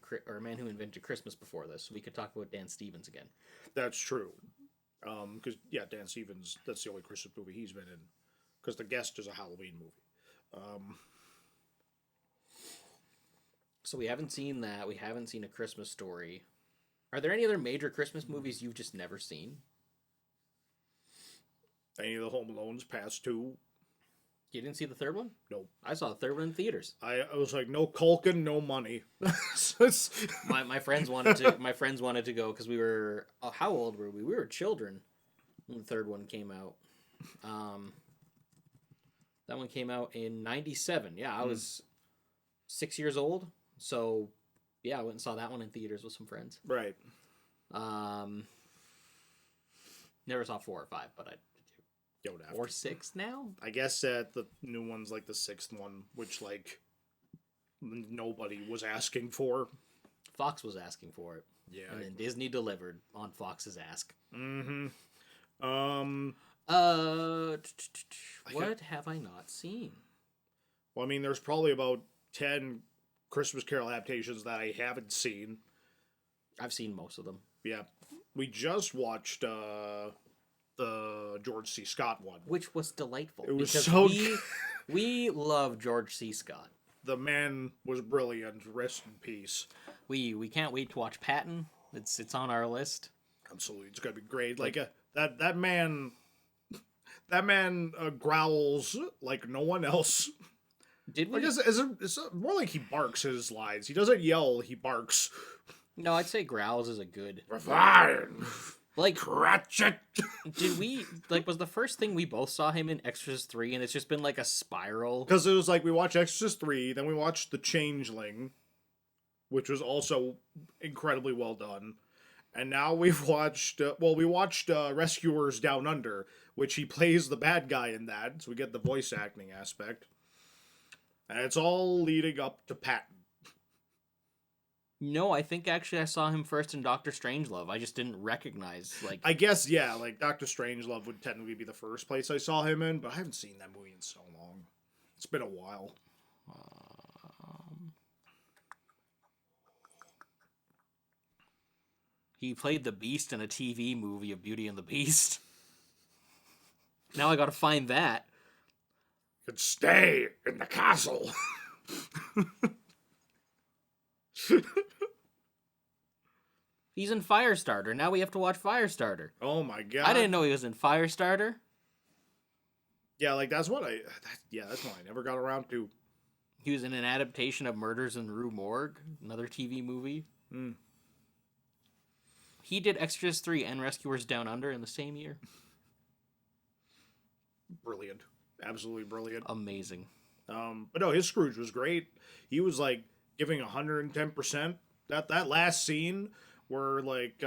S4: Who Invented Christmas before this, so we could talk about Dan Stevens again.
S3: That's true. Because yeah, Dan Stevens, that's the only Christmas movie he's been in. Because The Guest is a Halloween movie.
S4: So we haven't seen that. We haven't seen A Christmas Story. Are there any other major Christmas movies you've just never seen?
S3: Any of the Home Alones past 2?
S4: You didn't see the third one?
S3: Nope.
S4: I saw the third one in theaters.
S3: I was like, no Culkin, no money.
S4: my friends wanted to. My friends wanted to go because we were. Oh, how old were we? We were children when the third one came out. That one came out in '97. Yeah, I was 6 years old. So, yeah, I went and saw that one in theaters with some friends.
S3: Right.
S4: Never saw 4 or 5, but I. 4 or 6 now?
S3: I guess that the new one's like the 6th one, which like nobody was asking for.
S4: Fox was asking for it.
S3: Yeah.
S4: And then Disney delivered on Fox's ask.
S3: Mm-hmm.
S4: What have I not seen?
S3: Well, I mean, there's probably about 10 Christmas Carol adaptations that I haven't seen.
S4: I've seen most of them.
S3: Yeah. We just watched the George C. Scott one,
S4: which was delightful.
S3: It was
S4: because
S3: so
S4: we love George C. Scott.
S3: The man was brilliant. Rest in peace.
S4: We can't wait to watch Patton. It's on our list.
S3: Absolutely, it's gonna be great. Like that man growls like no one else.
S4: Did we?
S3: I guess it's more like he barks his lines. He doesn't yell. He barks.
S4: No, I'd say growls is a good.
S3: Fine.
S4: Like
S3: Cratchit.
S4: Did we was the first thing we both saw him in Exorcist 3, and it's just been like a spiral?
S3: Because it was like we watched Exorcist 3, then we watched The Changeling, which was also incredibly well done, and now we've watched Rescuers Down Under, which he plays the bad guy in that, so we get the voice acting aspect. And it's all leading up to Patton.
S4: No, I think actually I saw him first in Doctor Strangelove. I just didn't recognize, like...
S3: I guess, yeah, like, Doctor Strangelove would technically be the first place I saw him in, but I haven't seen that movie in so long. It's been a while.
S4: He played the Beast in a TV movie of Beauty and the Beast. Now I gotta find that.
S3: You could stay in the castle.
S4: He's in Firestarter. Now we have to watch Firestarter.
S3: Oh my god.
S4: I didn't know he was in Firestarter.
S3: Yeah, like, that's what I never got around to.
S4: He was in an adaptation of Murders in Rue Morgue, another TV movie. He did Extras 3 and Rescuers Down Under in the same year.
S3: Brilliant. Absolutely brilliant.
S4: Amazing.
S3: But no, his Scrooge was great. He was, like, giving 110%. That last scene where, like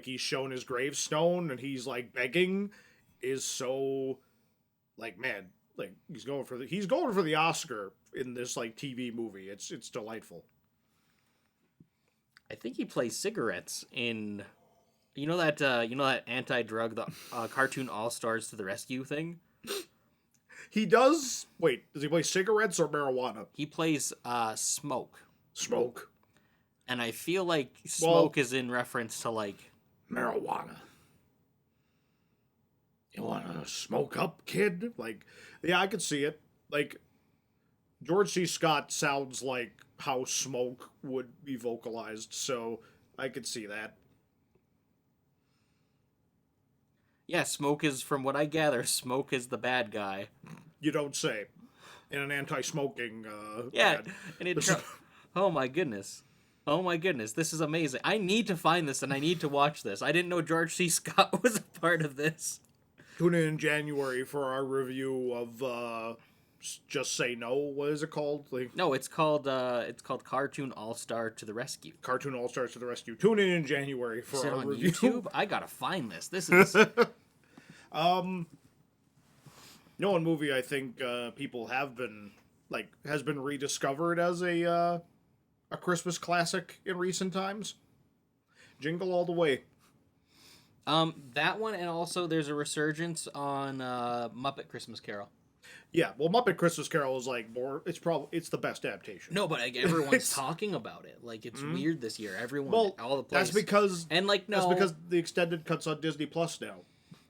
S3: he's shown his gravestone and he's, like, begging is so, like, man, like, he's going for the Oscar in this, like, TV movie. It's delightful.
S4: I think he plays cigarettes in, you know that anti-drug, the cartoon All Stars to the Rescue thing.
S3: He does. Wait, does he play cigarettes or marijuana?
S4: He plays smoke,
S3: Smoke.
S4: and I feel like smoke is in reference to like
S3: Marijuana. You wanna smoke up, kid? Like, yeah, I could see it. Like, George C. Scott sounds like how smoke would be vocalized, so I could see that.
S4: Yeah, Smoke is, from what I gather, Smoke is the bad guy.
S3: You don't say. In an anti-smoking,
S4: Yeah,
S3: ad.
S4: and it. Oh my goodness. Oh my goodness, this is amazing. I need to find this and I need to watch this. I didn't know George C. Scott was a part of this.
S3: Tune in January for our review of, Just Say No. What is it called? Like,
S4: No, it's called Cartoon All-Star to the Rescue.
S3: Cartoon All-Stars to the Rescue. Tune in January for
S4: Is it
S3: our
S4: on
S3: review.
S4: YouTube? I gotta find this. This is
S3: No one movie I think people have been has been rediscovered as a Christmas classic in recent times. Jingle All the Way.
S4: that one, and also there's a resurgence on Muppet Christmas Carol.
S3: Yeah, well, Muppet Christmas Carol is like more. It's the best adaptation.
S4: No, but like everyone's talking about it. Like it's weird this year. Everyone, all the places.
S3: That's because
S4: that's
S3: because the extended cuts on Disney Plus now.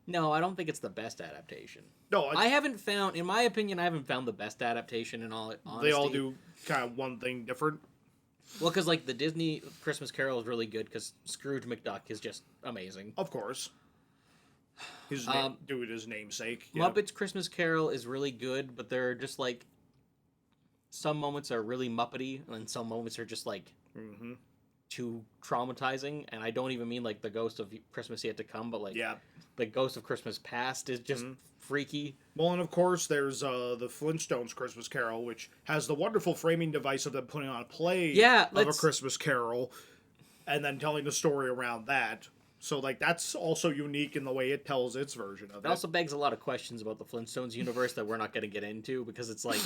S4: No, I don't think it's the best adaptation.
S3: No,
S4: I haven't found, in my opinion, I haven't found the best adaptation in all honesty.
S3: they all do kind of one thing different.
S4: Well, because like the Disney Christmas Carol is really good because Scrooge McDuck is just amazing.
S3: Of course. His namesake. Yeah.
S4: Muppets Christmas Carol is really good, but they're just like some moments are really Muppety, and then some moments are just like too traumatizing. And I don't even mean like the Ghost of Christmas Yet to Come, but like the Ghost of Christmas Past is just freaky.
S3: Well, and of course there's the Flintstones Christmas Carol, which has the wonderful framing device of them putting on a play of a Christmas Carol, and then telling the story around that. So, like, that's also unique in the way it tells its version of it.
S4: It also begs a lot of questions about the Flintstones universe that we're not going to get into, because it's like,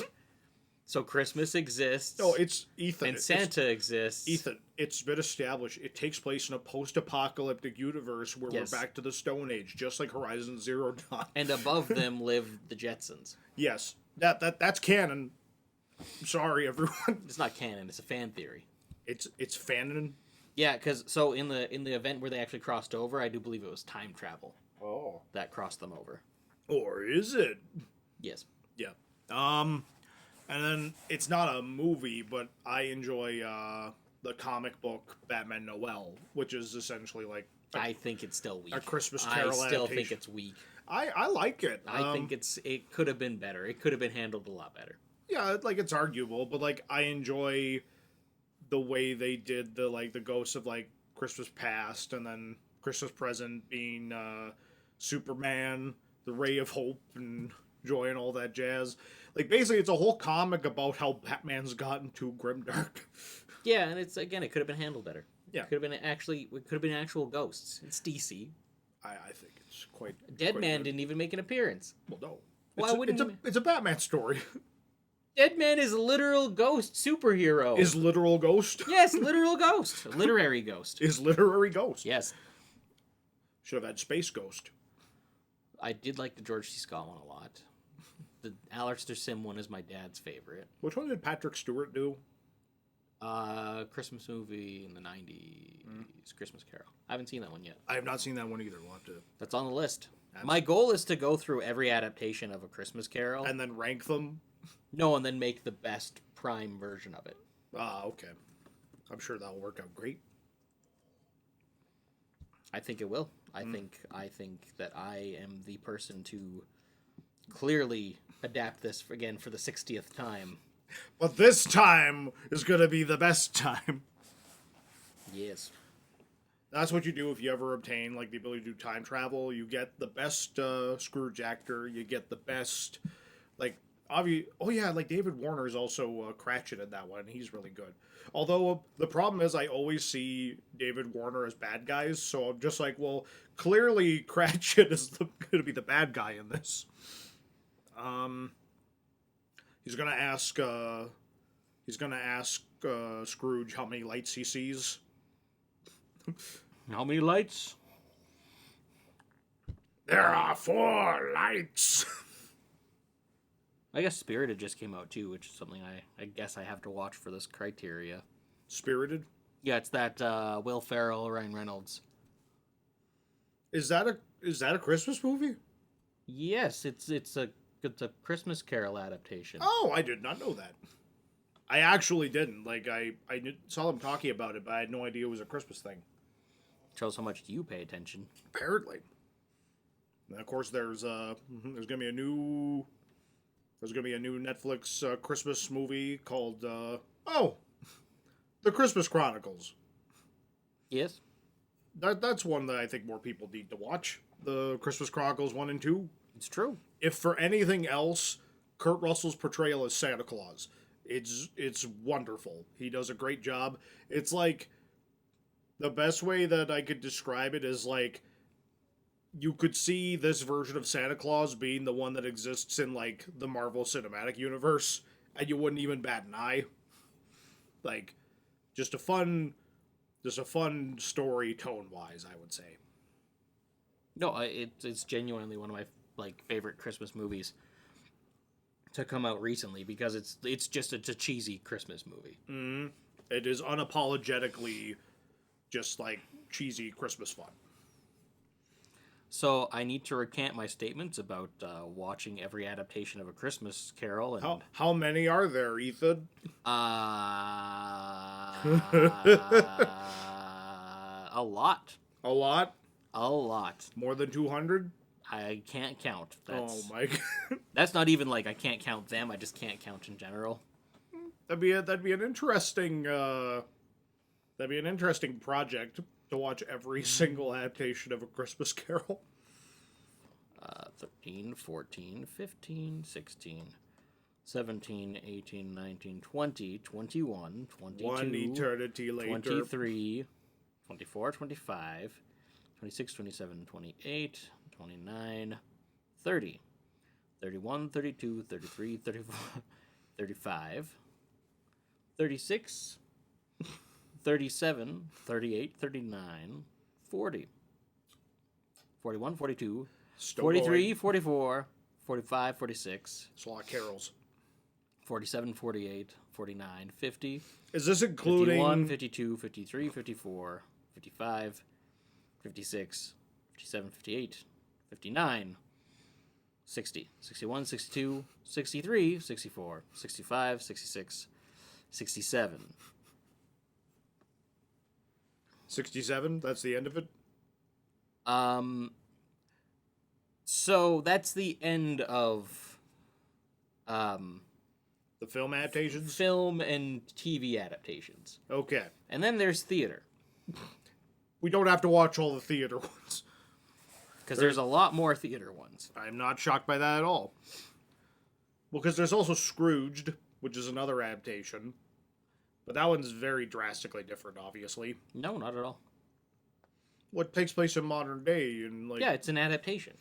S4: so Christmas exists.
S3: No, it's Ethan.
S4: And Santa exists.
S3: Ethan, it's been established. It takes place in a post-apocalyptic universe where we're back to the Stone Age, just like Horizon Zero Dawn.
S4: And above them live the Jetsons.
S3: Yes, that's canon. I'm sorry, everyone.
S4: It's not canon. It's a fan theory.
S3: It's fanon.
S4: Yeah, because so in the event where they actually crossed over, I do believe it was time travel.
S3: Oh.
S4: That crossed them over.
S3: Or is it?
S4: Yes.
S3: Yeah. And then it's not a movie, but I enjoy the comic book Batman Noel, which is essentially like
S4: I think it's still weak.
S3: A Christmas Carol
S4: I still
S3: adaptation.
S4: think it's weak.
S3: I like it.
S4: I think it could have been better. It could have been handled a lot better.
S3: Yeah, like it's arguable, but like I enjoy the way they did the ghosts of like Christmas Past and then Christmas Present being Superman, the Ray of Hope and Joy and all that jazz. Like basically it's a whole comic about how Batman's gotten to grimdark.
S4: Yeah, and it could have been handled better.
S3: Yeah.
S4: It could have been actual ghosts. It's DC.
S3: I think it's quite
S4: Deadman
S3: good.
S4: didn't even make an appearance.
S3: Well, no.
S4: Why wouldn't
S3: it's a Batman story.
S4: Dead Man is a literal ghost superhero.
S3: Is literal ghost?
S4: Yes, literal ghost. Literary ghost.
S3: Is literary ghost.
S4: Yes.
S3: Should have had space ghost.
S4: I did like the George C. Scott one a lot. The Alastair Sim one is my dad's favorite.
S3: Which one did Patrick Stewart do?
S4: Christmas movie in the 90s. Christmas Carol. I haven't seen that one yet.
S3: I have not seen that one either. We'll have to...
S4: That's on the list. My goal is to go through every adaptation of A Christmas Carol.
S3: And then rank them?
S4: No, and then make the best prime version of it.
S3: Ah, okay. I'm sure that'll work out great.
S4: I think it will. I think that I am the person to clearly adapt this again for the 60th time.
S3: But this time is going to be the best time.
S4: Yes.
S3: That's what you do if you ever obtain like the ability to do time travel. You get the best Scrooge actor. You get the best, like, like David Warner is also Cratchit in that one. He's really good. Although the problem is I always see David Warner as bad guys, so I'm just like, well, clearly Cratchit is going to be the bad guy in this. He's gonna ask Scrooge how many lights he sees.
S4: How many lights?
S3: There are 4 lights.
S4: I guess Spirited just came out too, which is something I guess I have to watch for this criteria.
S3: Spirited?
S4: Yeah, it's that Will Ferrell, Ryan Reynolds.
S3: Is that a Christmas movie?
S4: Yes, it's a Christmas Carol adaptation.
S3: Oh, I did not know that. I actually didn't. Like I saw them talking about it, but I had no idea it was a Christmas thing.
S4: Shows how much you pay attention.
S3: Apparently. And of course, there's gonna be a new Netflix Christmas movie called The Christmas Chronicles.
S4: Yes.
S3: That's one that I think more people need to watch. The Christmas Chronicles 1 and 2.
S4: It's true.
S3: If for anything else, Kurt Russell's portrayal as Santa Claus, it's wonderful. He does a great job. It's like the best way that I could describe it is like you could see this version of Santa Claus being the one that exists in like the Marvel Cinematic Universe, and you wouldn't even bat an eye. Like, just a fun story tone wise, I would say.
S4: No, it's genuinely one of my favorite Christmas movies to come out recently because it's a cheesy Christmas movie.
S3: Mm-hmm. It is unapologetically just like cheesy Christmas fun.
S4: So I need to recant my statements about watching every adaptation of A Christmas Carol. And
S3: how many are there, Ethan?
S4: A lot.
S3: A lot?
S4: A lot.
S3: More than 200?
S4: I can't count.
S3: Oh my god.
S4: That's not even like I can't count them. I just can't count in general.
S3: That'd be an interesting project to watch every single adaptation of A Christmas Carol.
S4: 13, 14, 15, 16, 17, 18, 19, 20, 21, 22,
S3: One eternity later.
S4: 23, 24, 25, 26, 27, 28, 29, 30, 31, 32, 33, 34, 35, 36, 37, 38, 39, 40, 41, 42, 43, 44, 45, 46.
S3: It's a lot of carols.
S4: 47, 48, 49, 50.
S3: Is this including...
S4: 51, 52, 53, 54, 55, 56, 57, 58, 59, 60, 61, 62, 63, 64, 65, 66, 67.
S3: 67? That's the end of it?
S4: So that's the end of
S3: the film adaptations?
S4: Film and TV adaptations.
S3: Okay.
S4: And then there's theater.
S3: We don't have to watch all the theater ones.
S4: Because there's a lot more theater ones.
S3: I'm not shocked by that at all. Well, because there's also Scrooged, which is another adaptation. But that one's very drastically different, obviously.
S4: No, not at all.
S3: What takes place in modern day and like...
S4: Yeah, it's an adaptation.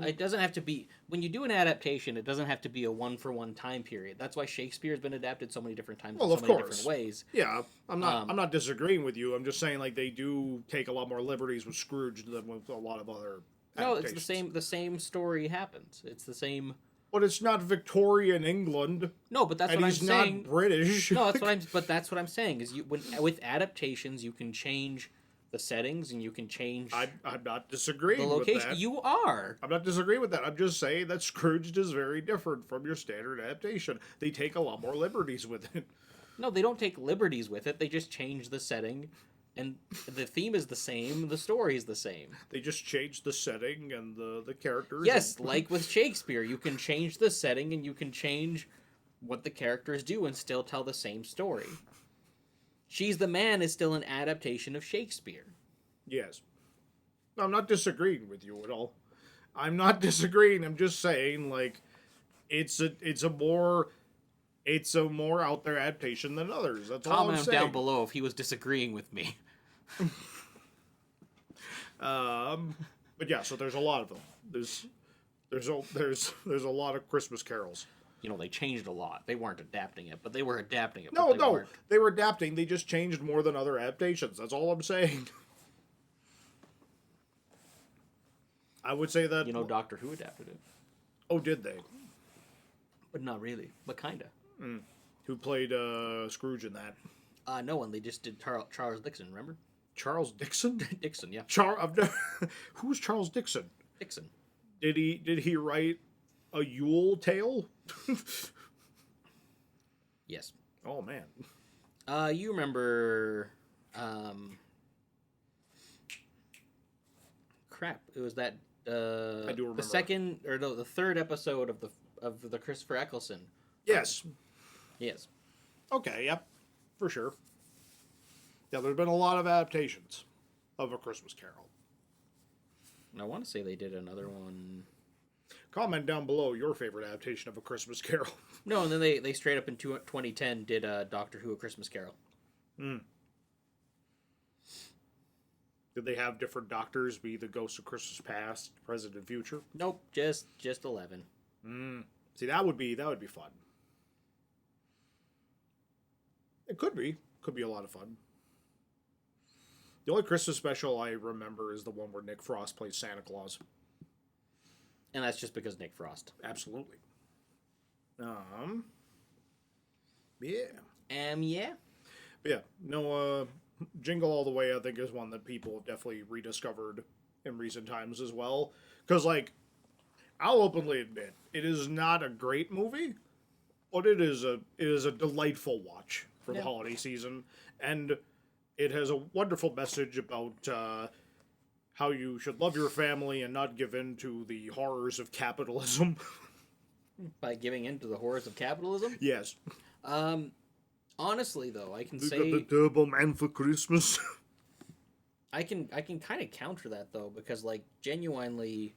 S4: It doesn't have to be, when you do an adaptation, it doesn't have to be a one-for-one time period. That's why Shakespeare's been adapted so many different times
S3: Well,
S4: in
S3: of
S4: so many
S3: course.
S4: different ways.
S3: Yeah, I'm not disagreeing with you. I'm just saying, like, they do take a lot more liberties with Scrooge than with a lot of other
S4: No, it's
S3: adaptations.
S4: the same story happens. It's the same...
S3: But it's not Victorian England.
S4: No, but that's
S3: and
S4: what I'm
S3: he's
S4: saying.
S3: not British.
S4: No, that's what I'm saying, is with adaptations, you can change the settings and you can change
S3: I'm not disagreeing
S4: the location.
S3: with that.
S4: You are.
S3: I'm not disagreeing with that. I'm just saying that Scrooged is very different from your standard adaptation. They take a lot more liberties with it.
S4: No, they don't take liberties with it. They just change the setting, and the theme is the same. The story is the same.
S3: They just change the setting and the characters.
S4: Yes, like with Shakespeare, you can change the setting and you can change what the characters do and still tell the same story. She's the Man is still an adaptation of Shakespeare.
S3: Yes. No, I'm not disagreeing with you at all. I'm not disagreeing. I'm just saying, like, it's a more out there adaptation than others. That's all I'm
S4: Comment
S3: saying.
S4: down below if he was disagreeing with me.
S3: But yeah, so there's a lot of them. There's a lot of Christmas carols.
S4: You know, they changed a lot. They weren't adapting it, but they were adapting it.
S3: No,
S4: but
S3: no,
S4: weren't.
S3: they were adapting. They just changed more than other adaptations. That's all I'm saying. I would say that.
S4: You know, Doctor Who adapted it.
S3: Oh, did they?
S4: But not really. But kinda.
S3: Who played Scrooge in that?
S4: No one. They just did Charles Dixon, remember?
S3: Charles Dixon?
S4: Dixon, yeah.
S3: Who's Charles Dixon?
S4: Dixon.
S3: Did he write a Yule Tale?
S4: Yes.
S3: Oh man.
S4: You remember crap. It was that
S3: I do remember.
S4: the second or no, the third episode of the Christopher Eccleston.
S3: Yes.
S4: Yes.
S3: Okay, yep. For sure. Yeah, there's been a lot of adaptations of A Christmas Carol.
S4: And I want to say they did another one.
S3: Comment down below your favorite adaptation of A Christmas Carol.
S4: No, and then they straight up in 2010 did Doctor Who: A Christmas Carol.
S3: Did they have different doctors be the ghosts of Christmas past, present, and future?
S4: Nope, just 11.
S3: See, that would be fun. It could be a lot of fun. The only Christmas special I remember is the one where Nick Frost plays Santa Claus.
S4: And that's just because Nick Frost.
S3: Absolutely. Yeah.
S4: Yeah.
S3: But yeah, no, Jingle All the Way, I think, is one that people have definitely rediscovered in recent times as well. Because, like, I'll openly admit, it is not a great movie, but it is a delightful watch for the holiday season. And it has a wonderful message about how you should love your family and not give in to the horrors of capitalism.
S4: By giving in to the horrors of capitalism?
S3: Yes.
S4: Honestly, though, I can
S3: We
S4: say...
S3: got the Turbo Man for Christmas.
S4: I can kind of counter that, though, because, like, genuinely,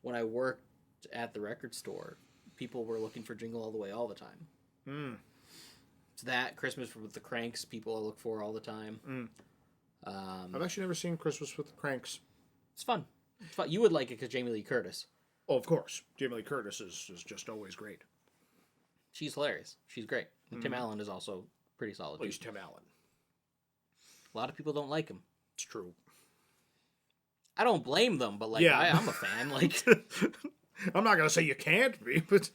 S4: when I worked at the record store, people were looking for Jingle All the Way all the time. It's that, Christmas with the Cranks, people look for all the time.
S3: I've actually never seen Christmas with the Cranks.
S4: It's fun. It's fun. You would like it because Jamie Lee Curtis.
S3: Oh, of course. Jamie Lee Curtis is just always great.
S4: She's hilarious. She's great. And Tim Allen is also pretty solid.
S3: Well, he's Tim Allen.
S4: A lot of people don't like him.
S3: It's true.
S4: I don't blame them, but, like,
S3: Yeah.
S4: I'm a fan. Like,
S3: I'm not going to say you can't be, but...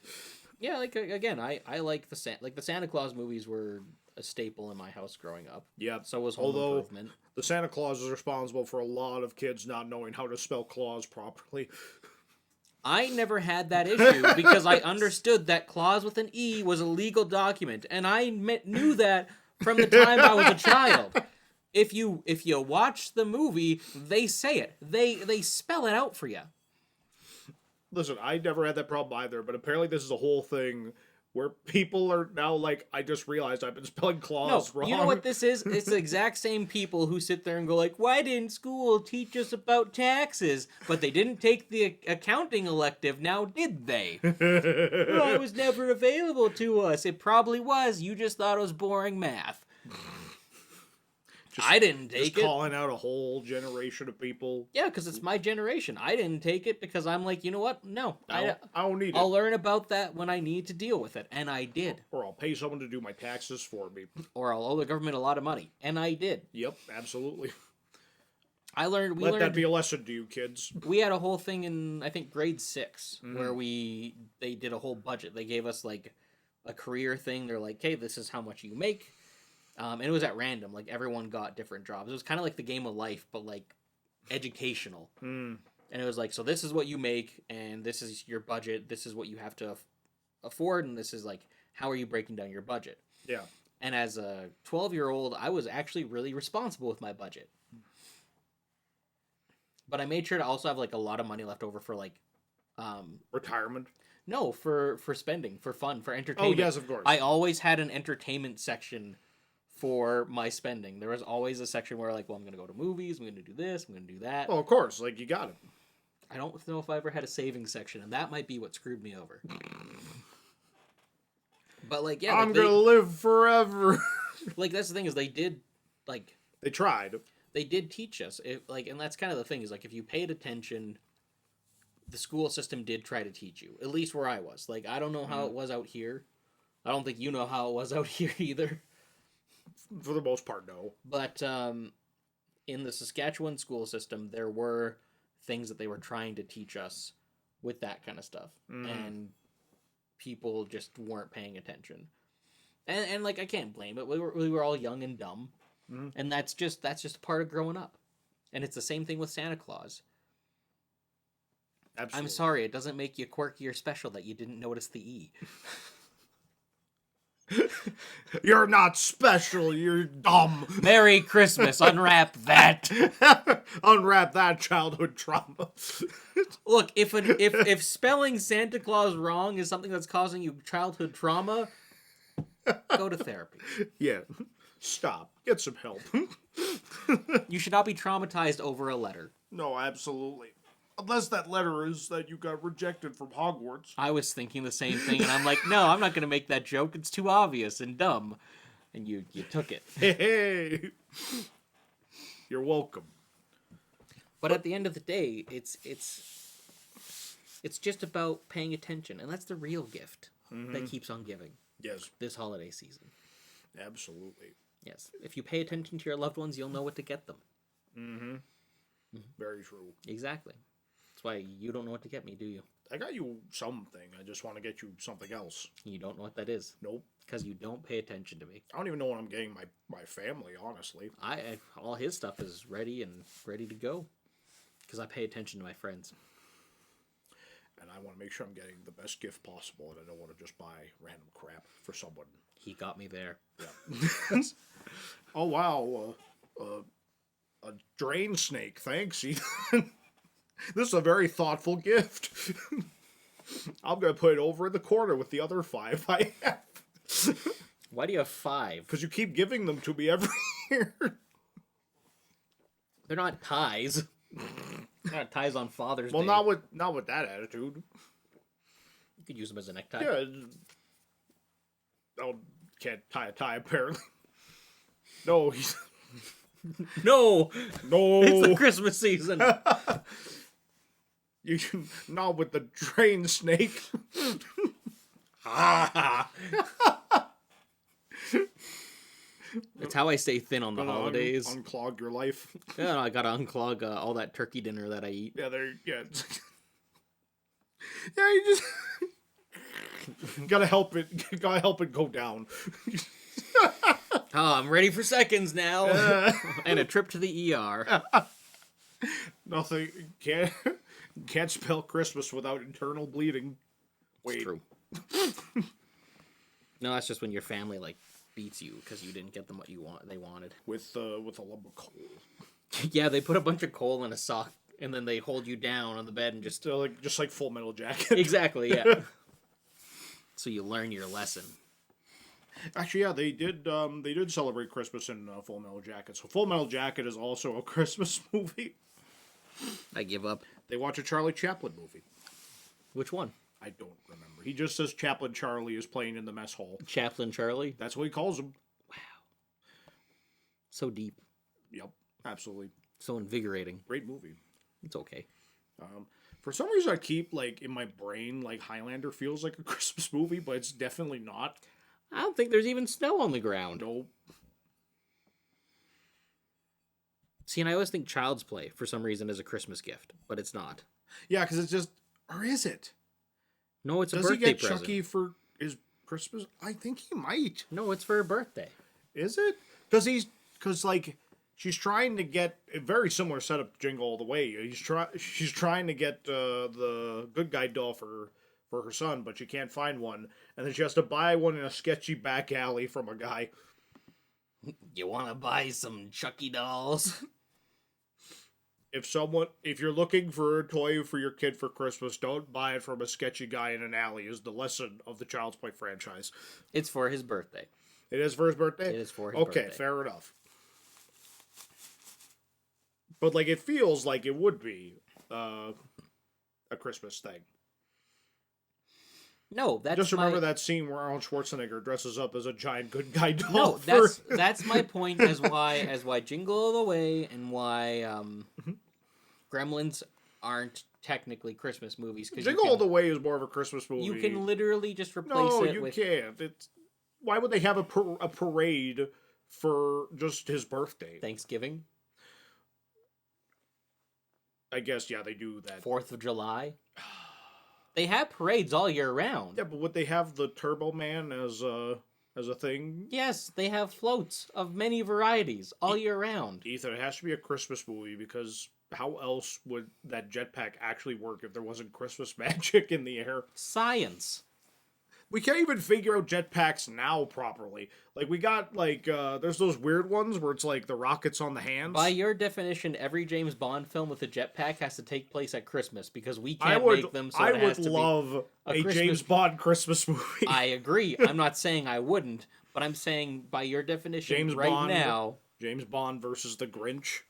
S4: yeah, like, again, I like the Santa Claus movies were a staple in my house growing up.
S3: Yeah.
S4: So was Home
S3: Although,
S4: Improvement.
S3: the Santa Claus is responsible for a lot of kids not knowing how to spell claus properly.
S4: I never had that issue because I understood that clause with an E was a legal document, and I knew that from the time I was a child. If you watch the movie, they say it. They spell it out for you.
S3: Listen, I never had that problem either, but apparently this is a whole thing where people are now like, I just realized I've been spelling clause wrong.
S4: You know what this is? It's the exact same people who sit there and go like, why didn't school teach us about taxes? But they didn't take the accounting elective, now did they? Well, it was never available to us. It probably was. You just thought it was boring math. I didn't take
S3: just
S4: it.
S3: calling out a whole generation of people.
S4: Yeah, because it's my generation. I didn't take it because I'm like, you know what? No,
S3: I don't need
S4: I'll
S3: it.
S4: learn about that when I need to deal with it, and I did.
S3: Or I'll pay someone to do my taxes for me.
S4: Or I'll owe the government a lot of money, and I did.
S3: Yep, absolutely.
S4: I learned.
S3: Let that be a lesson to you, kids.
S4: We had a whole thing in, I think, grade 6 where they did a whole budget. They gave us like a career thing. They're like, "Hey, this is how much you make," and it was at random. Like everyone got different jobs. It was kind of like the Game of Life, but like educational. And it was like, so this is what you make, and this is your budget. This is what you have to afford, and this is like how are you breaking down your budget.
S3: Yeah.
S4: And as a 12-year-old, I was actually really responsible with my budget. But I made sure to also have like a lot of money left over for like
S3: Retirement.
S4: no, for spending, for fun, for entertainment.
S3: Oh, yes, of course.
S4: I always had an entertainment section for my spending. There was always a section where like, well, I'm going to go to movies, I'm going to do this, I'm going to do that.
S3: Oh, of course. Like, you got it.
S4: I don't know if I ever had a savings section, and that might be what screwed me over. But like, yeah,
S3: I'm going to live forever.
S4: Like, that's the thing is they did like
S3: They tried.
S4: they did teach us like, and that's kind of the thing is like if you paid attention, the school system did try to teach you, at least where I was. Like, I don't know how it was out here. I don't think you know how it was out here either.
S3: For the most part, no.
S4: But in the Saskatchewan school system, there were things that they were trying to teach us with that kind of stuff, and people just weren't paying attention. And like, I can't blame it. We were all young and dumb. And that's just a part of growing up. And it's the same thing with Santa Claus.
S3: Absolutely.
S4: I'm sorry, it doesn't make you quirky or special that you didn't notice the E.
S3: You're not special, you're dumb.
S4: Merry Christmas, unwrap that.
S3: Unwrap that childhood trauma.
S4: Look, if spelling Santa Claus wrong is something that's causing you childhood trauma, go to therapy.
S3: Yeah. Stop. Get some help.
S4: You should not be traumatized over a letter.
S3: No, absolutely. Unless that letter is that you got rejected from Hogwarts.
S4: I was thinking the same thing, and I'm like, no, I'm not going to make that joke. It's too obvious and dumb. And you took it.
S3: Hey. You're welcome.
S4: But at the end of the day, it's just about paying attention, and that's the real gift that keeps on giving.
S3: Yes.
S4: This holiday season.
S3: Absolutely.
S4: Yes. If you pay attention to your loved ones, you'll know what to get them.
S3: Very true.
S4: Exactly. That's why you don't know what to get me, do you?
S3: I got you something. I just want to get you something else.
S4: You don't know what that is.
S3: Nope.
S4: Because you don't pay attention to me.
S3: I don't even know what I'm getting my family, honestly.
S4: All his stuff is ready to go. Because I pay attention to my friends.
S3: And I want to make sure I'm getting the best gift possible, and I don't want to just buy random crap for someone.
S4: He got me there.
S3: Yeah. Oh, wow. A drain snake. Thanks, Ethan. This is a very thoughtful gift. I'm going to put it over in the corner with the other 5 I have.
S4: Why do you have 5?
S3: Because you keep giving them to me every year.
S4: They're not ties. They're not ties on Father's Day.
S3: Well, not with that attitude.
S4: You could use them as a necktie.
S3: Yeah. Oh, can't tie a tie, apparently. No, he's...
S4: No!
S3: No!
S4: It's the Christmas season!
S3: You can... Not with the drain snake.
S4: It's how I stay thin on the holidays.
S3: Unclog your life.
S4: Yeah, no, I gotta unclog all that turkey dinner that I eat.
S3: Yeah, yeah. Yeah, you just... gotta help it go down.
S4: Oh, I'm ready for seconds now. And a trip to the ER.
S3: Nothing. Can't spell Christmas without internal bleeding. Wait.
S4: It's true. No, that's just when your family like beats you because you didn't get them what they wanted.
S3: With a lump of coal.
S4: Yeah, they put a bunch of coal in a sock and then they hold you down on the bed and just
S3: like Full Metal Jacket.
S4: Exactly, yeah. So you learn your lesson.
S3: Actually, yeah, they did celebrate Christmas in Full Metal Jacket. So Full Metal Jacket is also a Christmas movie.
S4: I give up.
S3: They watch a Charlie Chaplin movie.
S4: Which one?
S3: I don't remember. He just says Chaplin Charlie is playing in the mess hall.
S4: Chaplin Charlie?
S3: That's what he calls him.
S4: Wow. So deep.
S3: Yep, absolutely.
S4: So invigorating.
S3: Great movie.
S4: It's okay.
S3: For some reason, I keep, like, in my brain, like, Highlander feels like a Christmas movie, but it's definitely not.
S4: I don't think there's even snow on the ground.
S3: Nope.
S4: See, and I always think Child's Play, for some reason, is a Christmas gift, but it's not.
S3: Yeah, because it's just... Or is it?
S4: No, it's a
S3: Does he
S4: birthday
S3: get
S4: present.
S3: Chucky for his Christmas? I think he might.
S4: No, it's for her birthday.
S3: Is it? Because like she's trying to get a very similar setup to Jingle All the Way. She's trying to get the good guy doll for her son, but she can't find one, and then she has to buy one in a sketchy back alley from a guy.
S4: You want to buy some Chucky dolls?
S3: If you're looking for a toy for your kid for Christmas, don't buy it from a sketchy guy in an alley. Is the lesson of the Child's Play franchise.
S4: It's for his birthday.
S3: It is for his birthday?
S4: It is for his birthday.
S3: Okay, fair enough. But, like, it feels like it would be a Christmas thing.
S4: No, that's
S3: Just remember that scene where Arnold Schwarzenegger dresses up as a giant good guy doll.
S4: No, that's my point as why Jingle All the Way and why Gremlins aren't technically Christmas movies.
S3: Jingle All the Way is more of a Christmas movie.
S4: You can literally just replace it with...
S3: No, you can't. Why would they have a parade for just his birthday?
S4: Thanksgiving?
S3: I guess, yeah, they do that.
S4: 4th of July? They have parades all year round.
S3: Yeah, but would they have the Turbo Man as a thing?
S4: Yes, they have floats of many varieties all year round.
S3: Ethan, it has to be a Christmas movie because how else would that jetpack actually work if there wasn't Christmas magic in the air?
S4: Science.
S3: We can't even figure out jetpacks now properly. Like, we got, like, there's those weird ones where it's, like, the rockets on the hands.
S4: By your definition, every James Bond film with a jetpack has to take place at Christmas because we can't make them so it has to be...
S3: I would love a
S4: Christmas...
S3: James Bond Christmas movie.
S4: I agree. I'm not saying I wouldn't, but I'm saying by your definition now...
S3: James Bond versus the Grinch.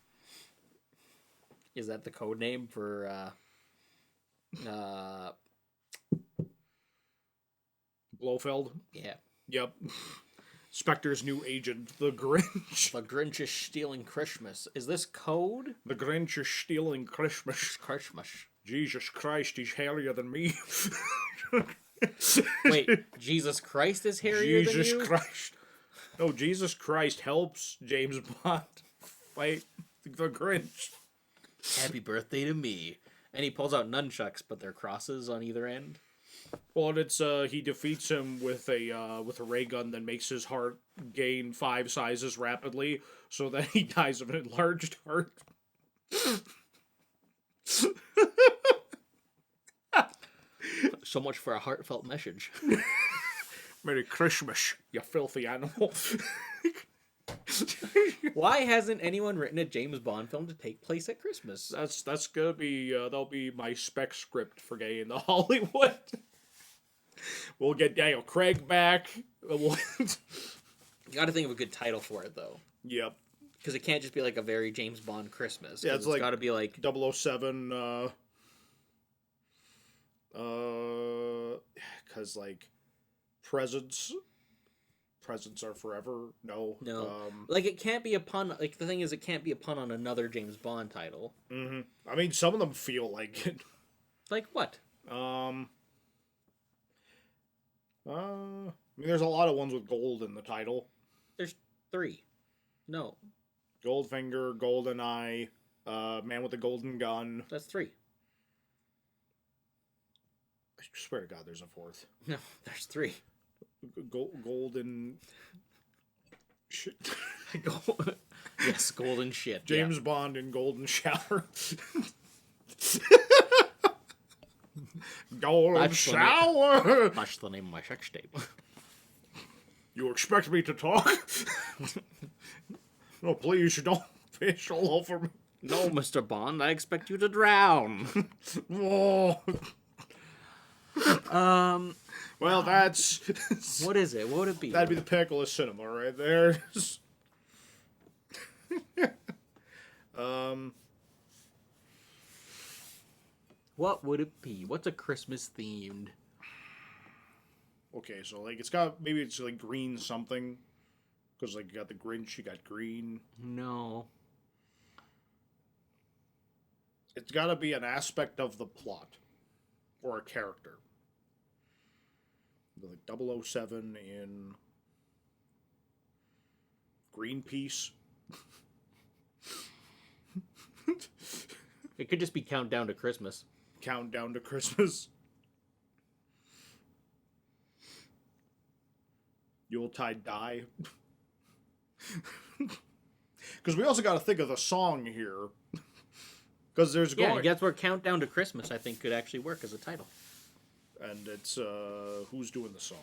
S4: Is that the code name for,
S3: Blofeld?
S4: Yeah.
S3: Yep. Spectre's new agent, the Grinch.
S4: The Grinch is stealing Christmas. Is this code?
S3: The Grinch is stealing Christmas.
S4: Christmas.
S3: Jesus Christ, he's hairier than me.
S4: Wait, Jesus Christ is hairier than you?
S3: Jesus Christ. No, Jesus Christ helps James Bond fight the Grinch.
S4: Happy birthday to me. And he pulls out nunchucks, but they're crosses on either end.
S3: Well, and it's he defeats him with a ray gun that makes his heart gain 5 sizes rapidly, so that he dies of an enlarged heart. So
S4: much for a heartfelt message.
S3: Merry Christmas, you filthy animal.
S4: Why hasn't anyone written a James Bond film to take place at Christmas?
S3: That's gonna be that'll be my spec script for Gay in the Hollywood. We'll get Daniel Craig back.
S4: You got to think of a good title for it, though.
S3: Yep.
S4: Because it can't just be like a very James Bond Christmas.
S3: Yeah, it's like
S4: got to be like
S3: 007. Because like presents are forever. No.
S4: Like it can't be a pun. Like the thing is, it can't be a pun on another James Bond title.
S3: Mm-hmm. I mean, some of them feel like it.
S4: Like what?
S3: I mean, there's a lot of ones with gold in the title.
S4: There's 3. No.
S3: Goldfinger, Goldeneye, Man with the Golden Gun.
S4: That's 3.
S3: I swear to God, there's a 4th.
S4: No, there's 3.
S3: Golden shit.
S4: Yes, golden shit.
S3: James Bond in Golden Shower. Golden Shower.
S4: That's the name of my sex tape.
S3: You expect me to talk? No, please, you don't fish all over me.
S4: No, Mr. Bond, I expect you to drown.
S3: Oh. Well, that's...
S4: What is it? What would it be?
S3: That'd be the pinnacle of cinema right there.
S4: What would it be? What's a Christmas themed?
S3: Okay, so like maybe it's like green something, because like you got the Grinch, you got green.
S4: No.
S3: It's got to be an aspect of the plot or a character. Like 007 in Greenpeace.
S4: It could just be Countdown to Christmas.
S3: Countdown to Christmas. Yuletide Die. Because we also got to think of the song here. Because there's
S4: Yeah, that's where Countdown to Christmas, I think, could actually work as a title.
S3: And it's, who's doing the song?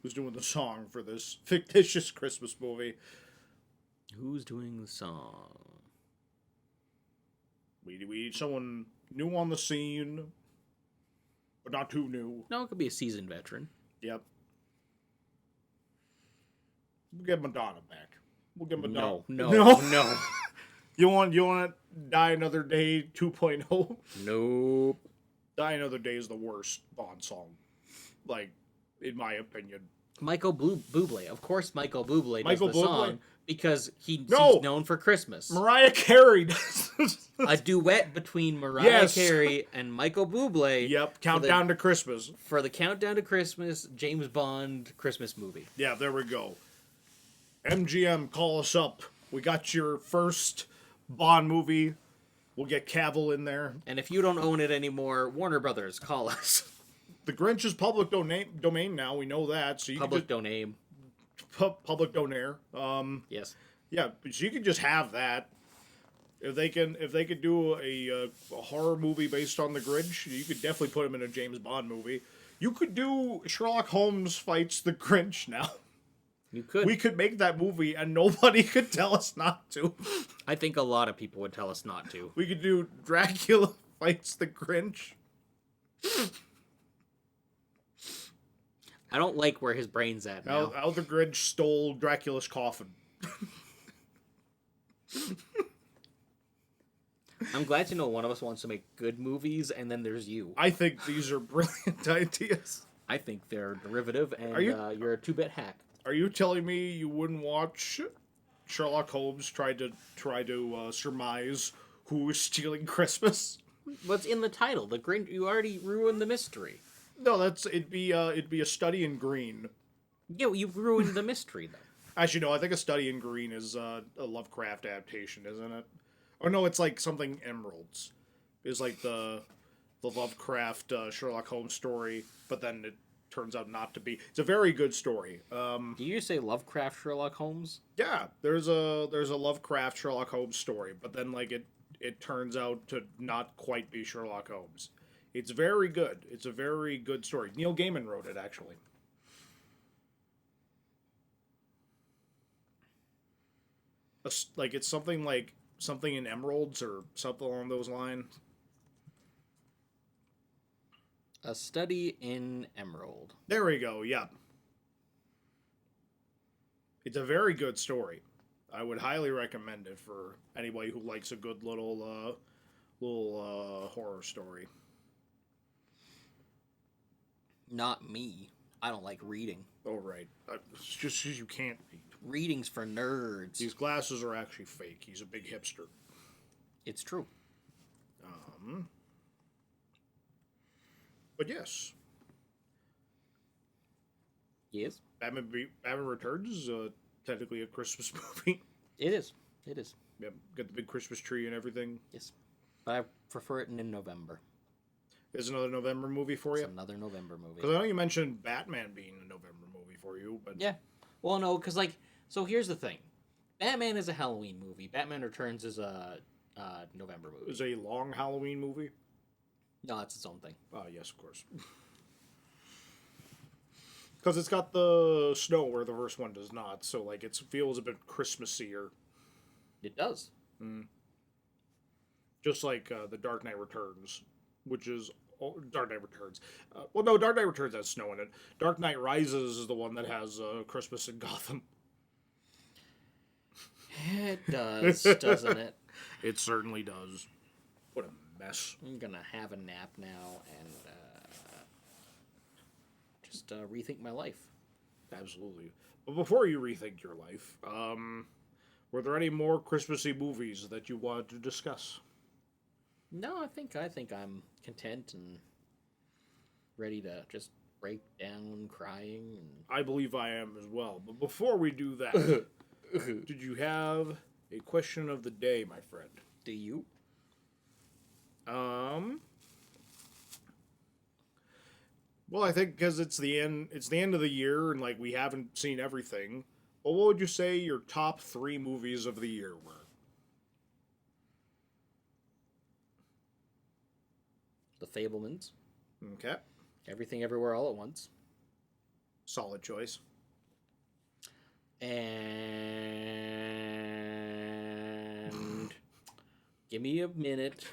S3: Who's doing the song for this fictitious Christmas movie?
S4: Who's doing the song?
S3: We need someone new on the scene, but not too new.
S4: No, it could be a seasoned veteran.
S3: Yep. We'll get Madonna back. We'll get Madonna.
S4: No.
S3: You want to Die Another Day 2.0?
S4: Nope.
S3: Die Another Day is the worst Bond song. Like, in my opinion.
S4: Michael Bublé. Of course Michael Bublé does the song because he's known for Christmas.
S3: Mariah Carey does.
S4: A duet between Mariah Carey and Michael Bublé.
S3: Yep, Countdown to Christmas.
S4: For the Countdown to Christmas James Bond Christmas movie.
S3: Yeah, there we go. MGM, call us up. We got your first Bond movie. We'll get Cavill in there.
S4: And if you don't own it anymore, Warner Brothers, call us.
S3: The Grinch is public domain now. We know that. So you
S4: Public domain.
S3: Public donaire.
S4: Yes.
S3: Yeah, so you can just have that. If they could do a horror movie based on the Grinch, you could definitely put him in a James Bond movie. You could do Sherlock Holmes fights the Grinch now.
S4: You could.
S3: We could make that movie and nobody could tell us not to.
S4: I think a lot of people would tell us not to.
S3: We could do Dracula fights the Grinch.
S4: I don't like where his brain's at now.
S3: How the Grinch stole Dracula's coffin.
S4: I'm glad to know one of us wants to make good movies, and then there's you.
S3: I think these are brilliant ideas.
S4: I think they're derivative, and you're a 2-bit hack.
S3: Are you telling me you wouldn't watch Sherlock Holmes try to surmise who is stealing Christmas?
S4: What's in the title? The Grinch. You already ruined the mystery.
S3: No, it'd be a Study in Green.
S4: Yeah, you ruined the mystery though.
S3: Actually, no. I think A Study in Green is a Lovecraft adaptation, isn't it? Or no, it's like something Emeralds. It's like the Lovecraft Sherlock Holmes story, but then it turns out not to be. It's a very good story.
S4: Do you say Lovecraft Sherlock Holmes?
S3: Yeah, there's a Lovecraft Sherlock Holmes story, but then like it turns out to not quite be Sherlock Holmes. It's very good. It's a very good story. Neil Gaiman wrote it, actually. Like it's something in Emeralds or something along those lines.
S4: A Study in Emerald.
S3: There we go. Yeah. It's a very good story. I would highly recommend it for anybody who likes a good little horror story.
S4: Not me. I don't like reading.
S3: Oh, right. It's just you can't read.
S4: Reading's for nerds.
S3: These glasses are actually fake. He's a big hipster.
S4: It's true.
S3: But yes.
S4: Yes?
S3: Batman Returns is technically a Christmas movie.
S4: It is. It is.
S3: Yeah, got the big Christmas tree and everything.
S4: Yes. But I prefer it in November.
S3: There's another November movie for you?
S4: It's another November movie.
S3: Because I know you mentioned Batman being a November movie for you, but...
S4: Yeah. Well, no, because, so here's the thing. Batman is a Halloween movie. Batman Returns is a November movie.
S3: Is a long Halloween movie?
S4: No, it's its own thing.
S3: Yes, of course. Because it's got the snow where the first one does not, so, it feels a bit Christmassier.
S4: It does.
S3: Just like The Dark Knight Returns, which is... Dark Knight Returns. No, Dark Knight Returns has snow in it. Dark Knight Rises is the one that has Christmas in Gotham.
S4: It does, doesn't it?
S3: It certainly does. What a mess.
S4: I'm gonna have a nap now and just rethink my life.
S3: Absolutely. But before you rethink your life, were there any more Christmassy movies that you wanted to discuss?
S4: No, I think I'm content and ready to just break down crying. And...
S3: I believe I am as well. But before we do that, did you have a question of the day, my friend?
S4: Do you?
S3: Well, I think because it's the end of the year and like we haven't seen everything. Well, what would you say your top 3 movies of the year were?
S4: The Fablemans.
S3: Okay.
S4: Everything Everywhere All at Once.
S3: Solid choice.
S4: And give me a minute.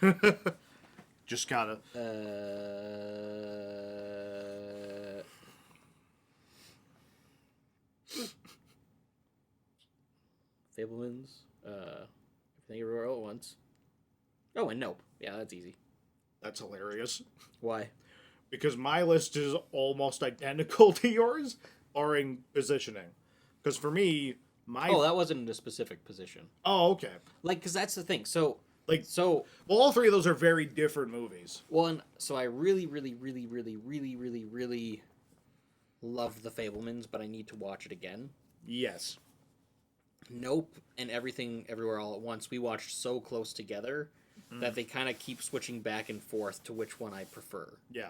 S3: Just gotta.
S4: Fablemans. Everything Everywhere All at Once. Oh, and Nope. Yeah, that's easy.
S3: That's hilarious.
S4: Why?
S3: Because my list is almost identical to yours, barring positioning. Because for me,
S4: Oh, that wasn't in a specific position.
S3: Oh, okay.
S4: Like, because that's the thing. So,
S3: Like,
S4: so...
S3: Well, all 3 of those are very different movies.
S4: Well, and so I really love The Fablemans, but I need to watch it again.
S3: Yes.
S4: Nope and Everything Everywhere All at Once, we watched so close together that they kind of keep switching back and forth to which one I prefer.
S3: Yeah.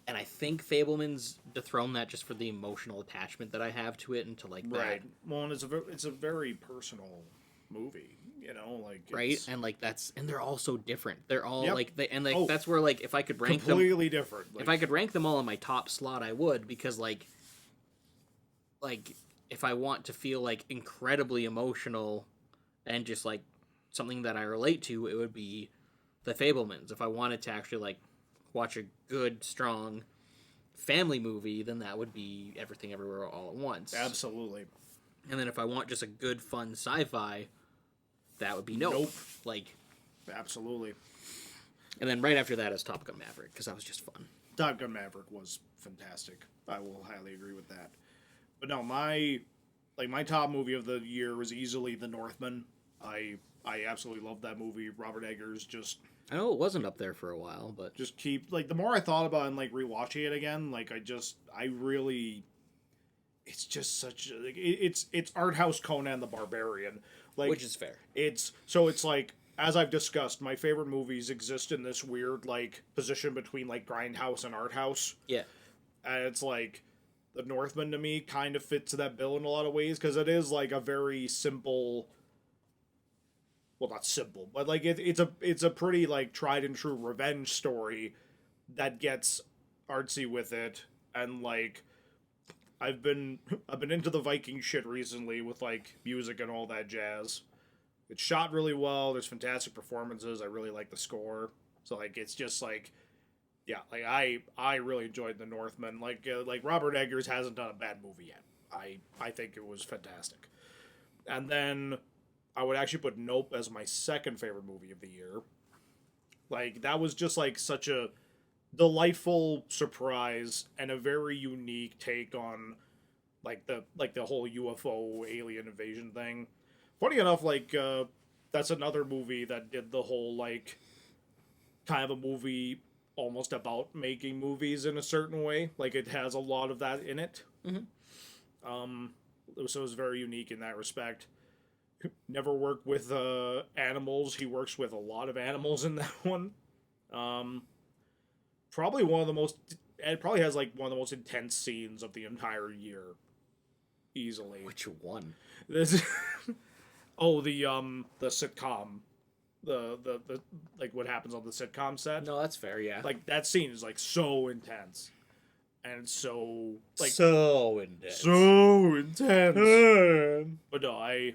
S4: And I think Fablemans dethrone that just for the emotional attachment that I have to it and to, like,
S3: Right.
S4: that.
S3: Well, and it's a very personal movie, you know, like...
S4: Right? And, like, that's... And they're all so different. They're all,
S3: Yep.
S4: like... that's where, like, if I could rank them...
S3: completely different. Like,
S4: If I could rank them all in my top slot, I would, because, like, if I want to feel, like, incredibly emotional and just, like, something that I relate to, it would be The Fablemans. If I wanted to actually, like, watch a good, strong family movie, then that would be Everything Everywhere All at Once.
S3: Absolutely.
S4: And then if I want just a good, fun sci-fi, that would be Nope. Like,
S3: Absolutely.
S4: and then right after that is Top Gun Maverick, because that was just fun.
S3: Top Gun Maverick was fantastic. I will highly agree with that. But no, my top movie of the year was easily The Northman. I absolutely love that movie. Robert Eggers just
S4: I know it wasn't up there for a while, but...
S3: keep, like, the more I thought about it and, like, rewatching it again, like, I really, it's just such, like, it's art house Conan the Barbarian. Like,
S4: Which is fair.
S3: It's like, as I've discussed, my favorite movies exist in this weird, like, position between, like, grindhouse and art house.
S4: Yeah.
S3: And it's like, The Northman to me kind of fits that bill in a lot of ways, because it is, like, a very simple... Well, not simple, but like it's a pretty like tried and true revenge story that gets artsy with it, and like I've been into the Viking shit recently with like music and all that jazz. It's shot really well. There's fantastic performances. I really like the score. So like it's just like yeah, like I really enjoyed The Northman. Like Robert Eggers hasn't done a bad movie yet. I think it was fantastic. And then I would actually put Nope as my second favorite movie of the year. Like, that was just, like, such a delightful surprise and a very unique take on, like, the whole UFO alien invasion thing. Funny enough, like, that's another movie that did the whole, like, kind of a movie almost about making movies in a certain way. Like, it has a lot of that in it.
S4: Mm-hmm.
S3: So it was very unique in that respect. Never worked with animals. He works with a lot of animals in that one. Probably one of the most... It probably has, like, one of the most intense scenes of the entire year. Easily.
S4: Which one?
S3: This... oh, the sitcom. The like, what happens on the sitcom set.
S4: No, that's fair, yeah.
S3: Like, that scene is, like, so intense. And so... like
S4: so intense.
S3: So intense. But no,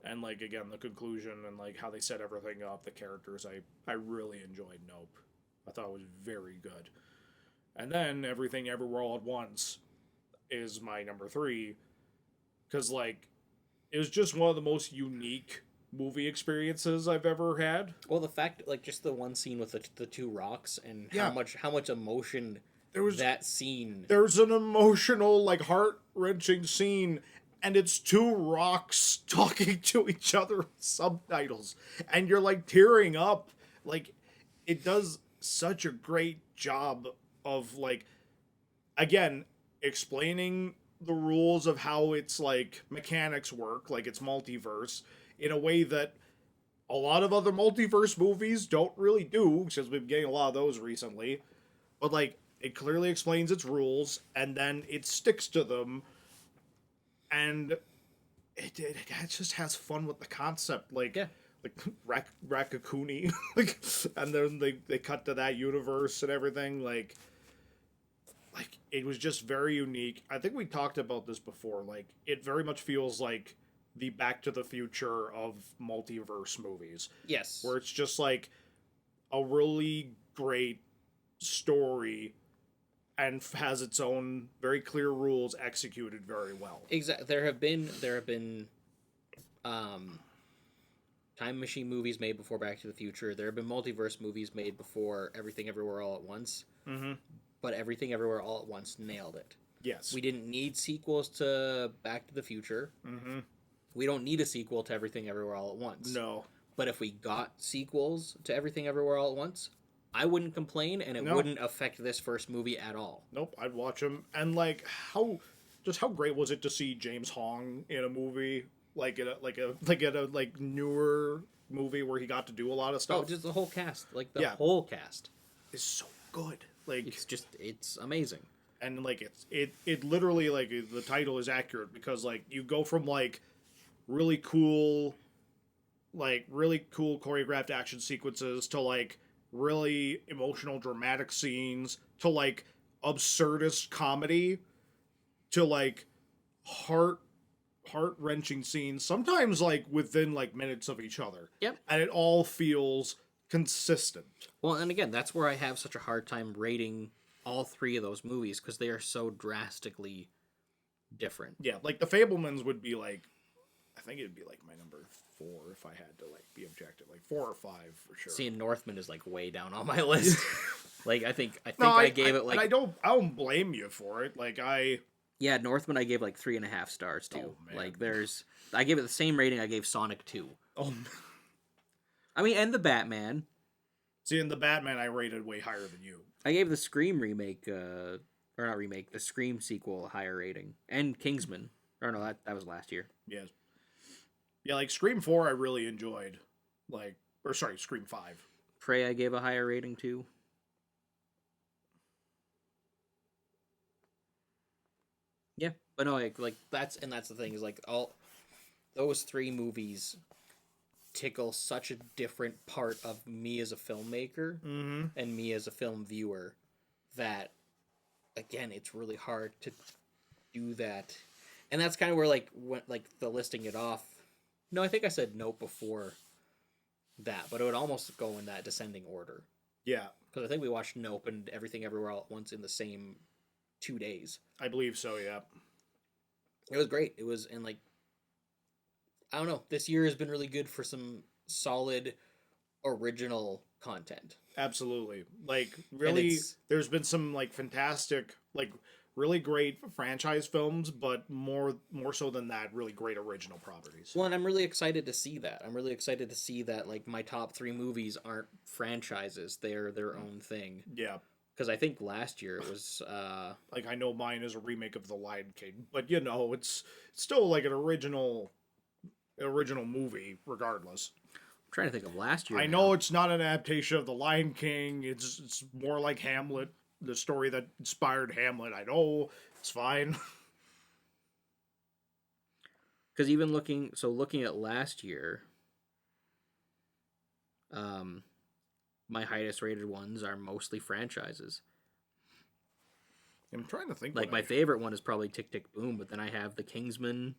S3: and, like, again, the conclusion and, like, how they set everything up, the characters, I really enjoyed Nope. I thought it was very good. And then Everything Everywhere All at Once is my number 3. Because, like, it was just one of the most unique movie experiences I've ever had.
S4: Well, the fact, like, just the one scene with the 2 rocks and
S3: Yeah.
S4: how much emotion
S3: There was
S4: that scene...
S3: There's an emotional, like, heart-wrenching scene, and it's 2 rocks talking to each other with subtitles, and you're like tearing up, like it does such a great job of like again explaining the rules of how its like mechanics work, like its multiverse, in a way that a lot of other multiverse movies don't really do, because we've been getting a lot of those recently. But like it clearly explains its rules and then it sticks to them, and it just has fun with the concept, like
S4: Yeah.
S3: like Rakakuni, like, and then they cut to that universe and everything, like it was just very unique. I think we talked about this before. Like it very much feels like the Back to the Future of multiverse movies,
S4: Yes.
S3: where it's just like a really great story and has its own very clear rules executed very well.
S4: Exactly. There have been time machine movies made before Back to the Future. There have been multiverse movies made before Everything Everywhere All at Once.
S3: Mm-hmm.
S4: But Everything Everywhere All at Once nailed it.
S3: Yes.
S4: We didn't need sequels to Back to the Future.
S3: Mm-hmm.
S4: We don't need a sequel to Everything Everywhere All at Once.
S3: No.
S4: But if we got sequels to Everything Everywhere All at Once, I wouldn't complain, and it
S3: No.
S4: wouldn't affect this first movie at all.
S3: Nope. I'd watch them. And like how great was it to see James Hong in a movie, like in a newer movie where he got to do a lot of stuff.
S4: Oh, just the whole cast, like the
S3: Yeah.
S4: whole cast.
S3: Is so good. Like
S4: It's amazing.
S3: and like it literally, like the title is accurate, because like you go from like really cool choreographed action sequences to like really emotional dramatic scenes to like absurdist comedy to like heart-wrenching scenes, sometimes like within like minutes of each other.
S4: Yep.
S3: And it all feels consistent.
S4: Well, and again, that's where I have such a hard time rating all three of those movies, because they are so drastically different.
S3: Yeah, like the Fablemans would be like, I think it'd be like my number 4 if I had to like be objective, like 4 or 5 for sure.
S4: Seeing Northman is like way down on my list. Like I think
S3: No,
S4: I gave it like,
S3: and I don't blame you for it. Like
S4: yeah, Northman I gave like 3.5 stars too.
S3: Oh, man.
S4: Like I gave it the same rating I gave Sonic 2.
S3: oh,
S4: I mean, and the Batman.
S3: see, in the Batman I rated way higher than you.
S4: I gave the Scream remake, or not remake, the Scream sequel a higher rating, and Kingsman. Or no, that was last year.
S3: Yes. Yeah, like Scream 4 I really enjoyed. Like, or sorry, Scream 5.
S4: Prey I gave a higher rating to. Yeah, but no, like that's the thing is like all those three movies tickle such a different part of me as a filmmaker and me as a film viewer that again it's really hard to do that, and that's kind of where like when like the listing it off. No, I think I said Nope before that, but it would almost go in that descending order.
S3: Yeah,
S4: Because I think we watched Nope and Everything Everywhere All at Once in the same 2 days.
S3: I believe so, yeah.
S4: It was great. It was, and like, I don't know, this year has been really good for some solid original content.
S3: Absolutely. Like, really, there's been some, like, fantastic, like, really great franchise films, but more so than that, really great original properties.
S4: Well, and I'm really excited to see that. I'm really excited to see that, like, my top 3 movies aren't franchises. They're their own thing.
S3: Yeah.
S4: Because I think last year it was,
S3: Like, I know mine is a remake of The Lion King, but, you know, it's still, like, an original movie, regardless.
S4: I'm trying to think of last year.
S3: I know it's not an adaptation of The Lion King. It's more like Hamlet, the story that inspired Hamlet. I know, it's fine.
S4: Because even looking at last year, my highest rated ones are mostly franchises.
S3: I'm trying to think.
S4: Like, my favorite one is probably Tick, Tick, Boom, but then I have The Kingsman,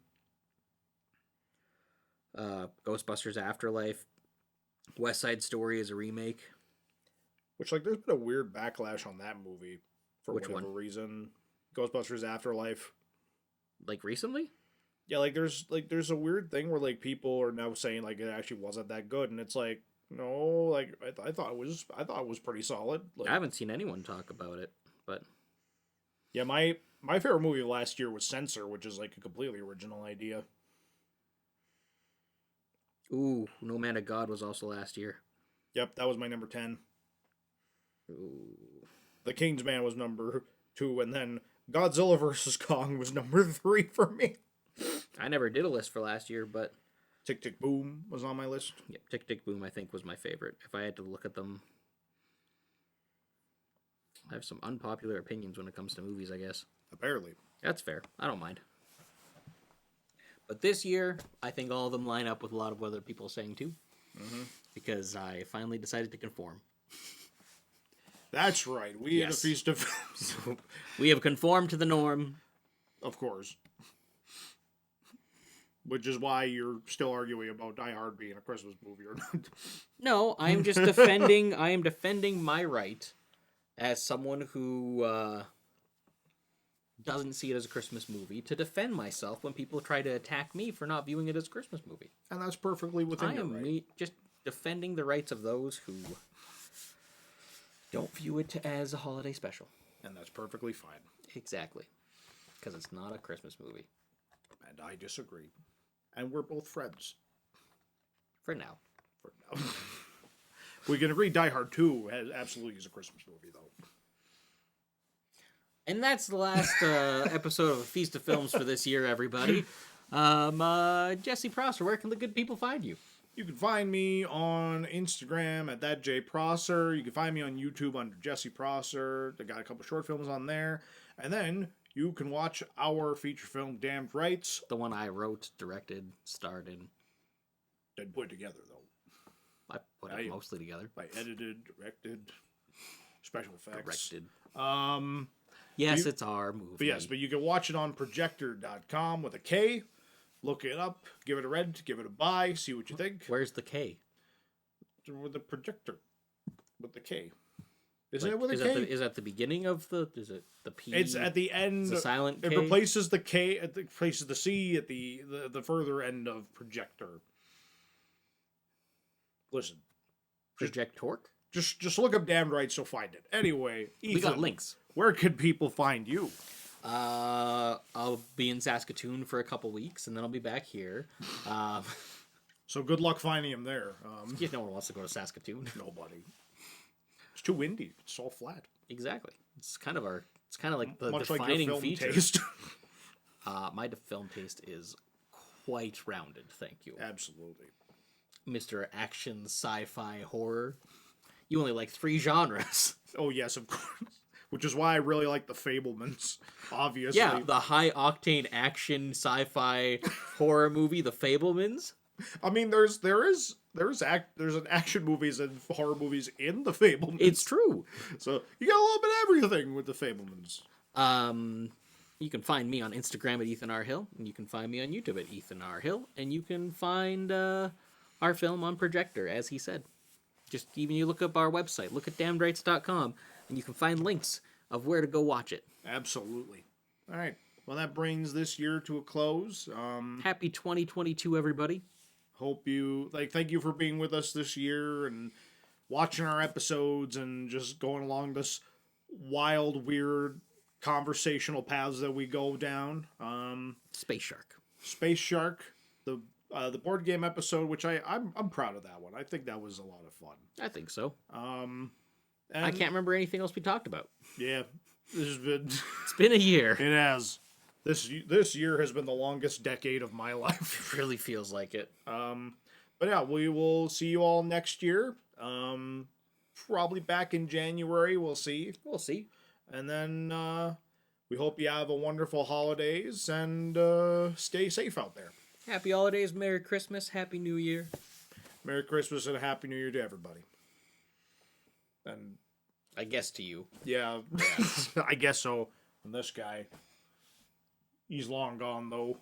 S4: Ghostbusters Afterlife, West Side Story is a remake.
S3: Which, like, there's been a weird backlash on that movie for
S4: Which
S3: whatever
S4: one?
S3: reason. Ghostbusters Afterlife.
S4: Like, recently?
S3: Yeah, there's a weird thing where, like, people are now saying, like, it actually wasn't that good, and it's like, no, like, I thought it was pretty solid. Like,
S4: I haven't seen anyone talk about it, but...
S3: Yeah, my favorite movie last year was Censor, which is, like, a completely original idea.
S4: Ooh, No Man of God was also last year.
S3: Yep, that was my number 10.
S4: Ooh.
S3: The Kingsman was number 2, and then Godzilla vs. Kong was number 3 for me.
S4: I never did a list for last year, but
S3: Tick Tick Boom was on my list.
S4: yep, Tick Tick Boom I think was my favorite. If I had to look at them, I have some unpopular opinions when it comes to movies, I guess.
S3: Apparently.
S4: That's fair. I don't mind. But this year, I think all of them line up with a lot of what other people are saying too. Mm-hmm. Because I finally decided to conform.
S3: That's right. We had a
S4: Yes.
S3: feast of films.
S4: We have conformed to the norm.
S3: Of course. Which is why you're still arguing about Die Hard being a Christmas movie or not.
S4: No, I am just defending. I am defending my right as someone who doesn't see it as a Christmas movie to defend myself when people try to attack me for not viewing it as a Christmas movie.
S3: And that's perfectly within
S4: I
S3: your
S4: am
S3: right.
S4: just defending the rights of those who don't view it as a holiday special.
S3: And that's perfectly fine.
S4: Exactly. Because it's not a Christmas movie.
S3: And I disagree. And we're both friends.
S4: For now.
S3: For now. We can agree Die Hard 2 absolutely is a Christmas movie, though.
S4: And that's the last episode of Feast of Films for this year, everybody. Jesse Prosser, where can the good people find you?
S3: You can find me on Instagram at thatjprosser. You can find me on YouTube under Jesse Prosser. I got a couple short films on there. And then you can watch our feature film, Damned Rights.
S4: The one I wrote, directed, starred in.
S3: Didn't put it together, though.
S4: I put it mostly together.
S3: I edited, directed, special effects.
S4: Directed.
S3: Um,
S4: Yes, it's our movie.
S3: but you can watch it on projector.com with a K. Look it up, give it a read, give it a buy, see what you think.
S4: Where's the K?
S3: With the projector. With the K. Isn't it with a K?
S4: Is that the beginning of the... Is it the P?
S3: It's at the end.
S4: It's a silent
S3: It
S4: K?
S3: replaces the K, it replaces the C at the further end of projector. Listen.
S4: Projector?
S3: Just look up Damned Rights, you'll find it. Anyway, Ethan,
S4: We got links.
S3: Where can people find you?
S4: I'll be in Saskatoon for a couple weeks, and then I'll be back here.
S3: So good luck finding him there.
S4: No one wants to go to Saskatoon.
S3: Nobody. It's too windy. It's all flat.
S4: Exactly. It's kind of like the
S3: Much like your
S4: defining
S3: film
S4: feature.
S3: taste.
S4: My film taste is quite rounded, thank you.
S3: Absolutely.
S4: Mr. Action, Sci-Fi, Horror. You only like 3 genres.
S3: Oh yes, of course. Which is why I really like the Fablemans. Obviously.
S4: Yeah, the high-octane action, sci-fi, horror movie, The Fablemans.
S3: I mean, there's an action movies and horror movies in the Fablemans.
S4: It's true.
S3: So you got a little bit of everything with the Fablemans.
S4: You can find me on Instagram at Ethan R. Hill, and you can find me on YouTube at Ethan R. Hill, and you can find our film on Projector, as he said. Just even you look up our website, look at damnedrights.com, and you can find links of where to go watch it.
S3: Absolutely. All right. Well, that brings this year to a close.
S4: Happy 2022, everybody.
S3: Thank you for being with us this year and watching our episodes and just going along this wild, weird conversational paths that we go down.
S4: Space Shark.
S3: The board game episode, which I'm proud of that one. I think that was a lot of fun.
S4: I think so.
S3: And
S4: I can't remember anything else we talked about.
S3: Yeah, this has been.
S4: It's been a year.
S3: It has. This year has been the longest decade of my life.
S4: It really feels like it.
S3: But yeah, we will see you all next year. Probably back in January. We'll see. And then we hope you have a wonderful holidays and stay safe out there.
S4: Happy holidays, Merry Christmas, Happy New Year.
S3: Merry Christmas and a Happy New Year to everybody. And
S4: I guess to you.
S3: yeah. I guess so. And this guy, he's long gone though.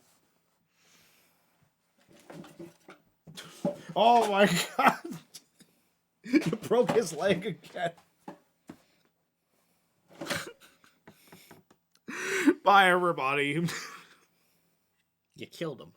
S3: Oh my god! You broke his leg again. Bye, everybody.
S4: You killed him.